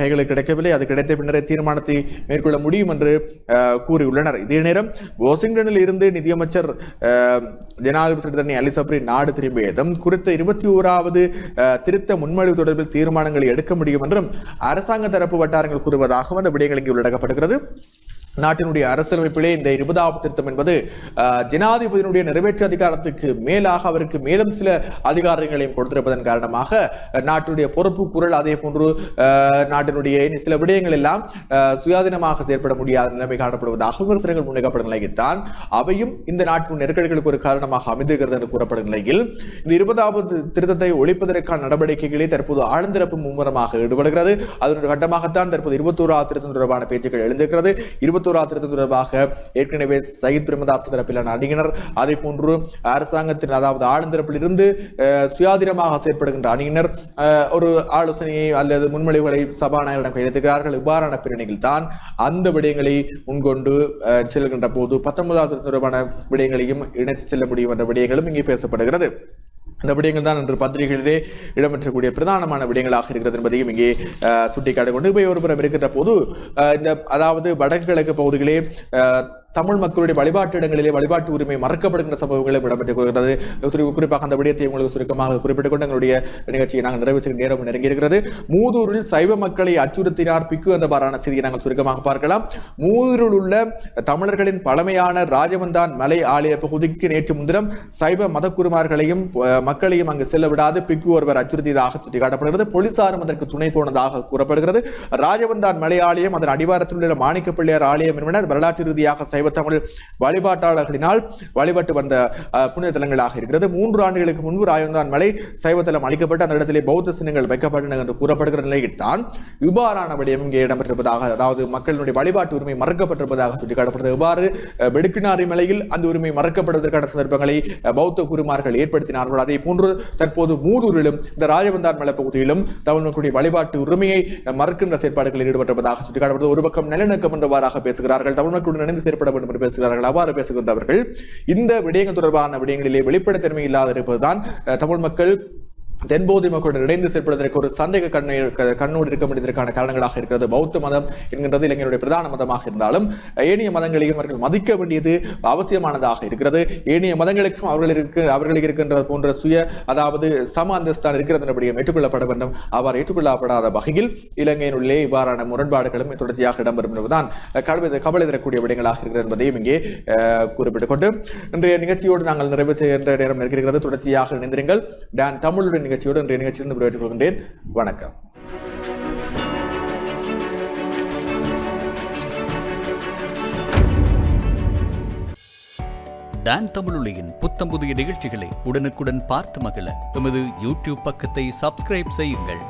கைகளுக்கு கிடைக்கவில்லை, அது கிடைத்த பின்னரே தீர்மானத்தை மேற்கொள்ள முடியும் என்று கூறியுள்ளனர். இதே நேரம் வாஷிங்டனில் இருந்து நிதியமைச்சர் ஜனாதிபதி அலி சப்ரி நாடு திரும்பியதும் குறித்த 21வது திருத்த முன்மொழிவு தொடர்பில் தீர்மானங்களை எடுக்க முடியும் என்றும் அரசாங்க தரப்பு வட்டாரங்கள் கூறுவதாகவும் அந்த விடயங்கள் இங்கே உள்ளடக்கப்படுகிறது. நாட்டினுடைய அரசியலமைப்பிலே இந்த 20வது திருத்தம் என்பது ஜனாதிபதியினுடைய நிறைவேற்று அதிகாரத்துக்கு மேலாக அவருக்கு மேலும் சில அதிகாரங்களையும் கொடுத்திருப்பதன் காரணமாக நாட்டுடைய பொறுப்பு குரல் அதே போன்று நாட்டினுடைய சில விடயங்கள் எல்லாம் சுயாதீனமாக செயற்பட முடியாத நிலைமை காணப்படுவதாக விமர்சனங்கள் முன்வைக்கப்படும் நிலையில்தான் அவையும் இந்த நாட்டின் நெருக்கடிகளுக்கு ஒரு காரணமாக அமைந்துகிறது என்று கூறப்படும் நிலையில் இந்த 20வது திருத்தத்தை ஒழிப்பதற்கான நடவடிக்கைகளை தற்போது ஆழ்ந்திரப்பு மும்முரமாக ஈடுபடுகிறது. அதனுடைய கட்டமாகத்தான் தற்போது 21வது திருத்தம் தொடர்பான பேச்சுக்கள் எழுந்திருக்கிறது. 21வது திருத்தம் தொடர்பாக ஏற்கனவே சயித் பிரேமதாச தரப்பிலான அணியினர் அதே போன்று அரசாங்கத்தின் அதாவது ஆளுந்தரப்பில் இருந்து சுயாதீனமாக செயற்படுகின்ற அணியினர் ஒரு ஆலோசனையை அல்லது முன்மொழிவுகளை சபாநாயகரிடம் கையெழுத்துகிறார்கள். இவ்வாறான பின்னணியில் தான் அந்த விடயங்களை முன்கொண்டு செல்கின்ற போது 19வது தொடர்பான விடயங்களையும் இணைத்து செல்ல முடியும் என்ற விடயங்களும் இங்கே பேசப்படுகிறது. இந்த விடயங்கள் தான் இன்று பத்திரிகைகளிலே இடம்பெற்றக்கூடிய பிரதானமான விடயங்களாக இருக்கிறது என்பதையும் இங்கே சுட்டிக்காட்டிக் கொண்டு போய் ஒருபுறம் இருக்கின்ற போது இந்த அதாவது வடக்கு கிழக்கு பகுதிகளே தமிழ் மக்களுடைய வழிபாட்டு இடங்களிலே வழிபாட்டு உரிமை மறக்கப்படுகின்ற சம்பவங்களும் இடம்பெற்றுக் கொள்கிறது. குறிப்பாக அந்த விடயத்தை உங்களுக்கு சுருக்கமாக குறிப்பிட்டுக் கொண்டு எங்களுடைய நிகழ்ச்சியை நாங்கள் நிறைவு செய்யும் நேரம் நெருங்கியிருக்கிறது. மூதூரில் சைவ மக்களை அச்சுறுத்தினார் பிக்கு என்றவாறான செய்தியை நாங்கள் சுருக்கமாக பார்க்கலாம். மூதூரில் உள்ள தமிழர்களின் பழமையான ராஜவந்தான் மலை ஆலய பகுதிக்கு நேற்று முன்தினம் சைவ மதக்குருமார்களையும் மக்களையும் அங்கு செல்ல விடாது பிக்கு ஒருவர் அச்சுறுத்தியதாக சுட்டிக்காட்டப்படுகிறது. போலீசாரும் அதற்கு துணை போனதாக கூறப்படுகிறது. ராஜவந்தான் மலை ஆலயம் அதன் அடிவாரத்தில் உள்ள மாணிக்க பிள்ளையார் ஆலயம் என்பன வரலாற்று ரீதியாக சைவ தமிழ் வழிபாட்டாளர்களினால் வழிபட்டு வந்த புனித தலங்களாக இருக்கிறது. 3 ஆண்டுகளுக்கு முன்பு ராஜவந்தான் மலை சைவத்தலம் அளிக்கப்பட்டு அந்த இடத்திலே பௌத்த சின்னங்கள் வைக்கப்பட்டன என்று கூறப்படுகிற நிலையில் தான் இவ்வாறான விடயம் இங்கே இடம்பெற்றிருப்பதாக அதாவது மக்களுடைய வழிபாட்டு உரிமை மறக்கப்பட்டிருப்பதாக சுட்டிக்காட்டப்படுகிறது. இவ்வாறு வெடுக்கினாரி மலையில் அந்த உரிமை மறக்கப்படுவதற்கான சந்தர்ப்பங்களை பௌத்த குருமார்கள் ஏற்படுத்தினார்கள். அதே போன்று தற்போது மூதூரிலும் இந்த ராஜவந்தான் மலை பகுதியிலும் தமிழ் மக்களுடைய வழிபாட்டு உரிமையை மறுக்கின்ற செயற்பாடுகளில் ஈடுபட்டிருப்பதாக சுட்டிக்காட்டப்படுகிறது. ஒரு பக்கம் நல்லிணக்கம் என்றவாறாக பேசுகிறார்கள், தமிழ் மக்களுடன் இணைந்து செயற்பட வேண்டும் என்று பேசுகிறார்கள். அவ்வாறு பேசுகின்றவர்கள் இந்த விடயங்கள் தொடர்பான விடயங்களிலே வெளிப்படைத்தன்மை இல்லாத இருப்பதுதான் தமிழ் மக்கள் தென்போதை மக்களுடன் இணைந்து செயல்படுவதற்கு ஒரு சந்தேக கண்ணோடு இருக்க முடிவதற்கான காரணங்களாக இருக்கிறது. பௌத்த மதம் என்கின்றது இளைஞருடைய பிரதான மதமாக இருந்தாலும் ஏனைய மதங்களையும் அவர்கள் மதிக்க வேண்டியது அவசியமானதாக இருக்கிறது. ஏனைய மதங்களுக்கும் அவர்களுக்கு இருக்கின்ற போன்ற சுய அதாவது சம அந்தஸ்தான் இருக்கிறது என்பதையும் ஏற்றுக்கொள்ளப்பட வேண்டும். அவ்வாறு ஏற்றுக்கொள்ளப்படாத வகையில் இலங்கையினுள்ளே இவ்வாறான முரண்பாடுகளும் தொடர்ச்சியாக இடம்பெறும் என்பதுதான் கவலை தரக்கூடிய விடயங்களாக இருக்கிறது என்பதையும் இங்கே குறிப்பிட்டுக் கொண்டு இன்றைய நிகழ்ச்சியோடு நாங்கள் நிறைவு செய்கின்ற நேரம் இருக்கிறது. தொடர்ச்சியாக இணைந்திருங்கள். டான் தமிழுடன் நிகழ்ச்சியோடு இன்றைய நிகழ்ச்சியிலிருந்து விடைபெற்றுக் கொள்கின்றேன். வணக்கம். டான் தமிழொலியின் புத்தம் புதிய நிகழ்ச்சிகளை உடனுக்குடன் பார்த்து மகிழ எமது யூடியூப் பக்கத்தை சப்ஸ்கிரைப் செய்யுங்கள்.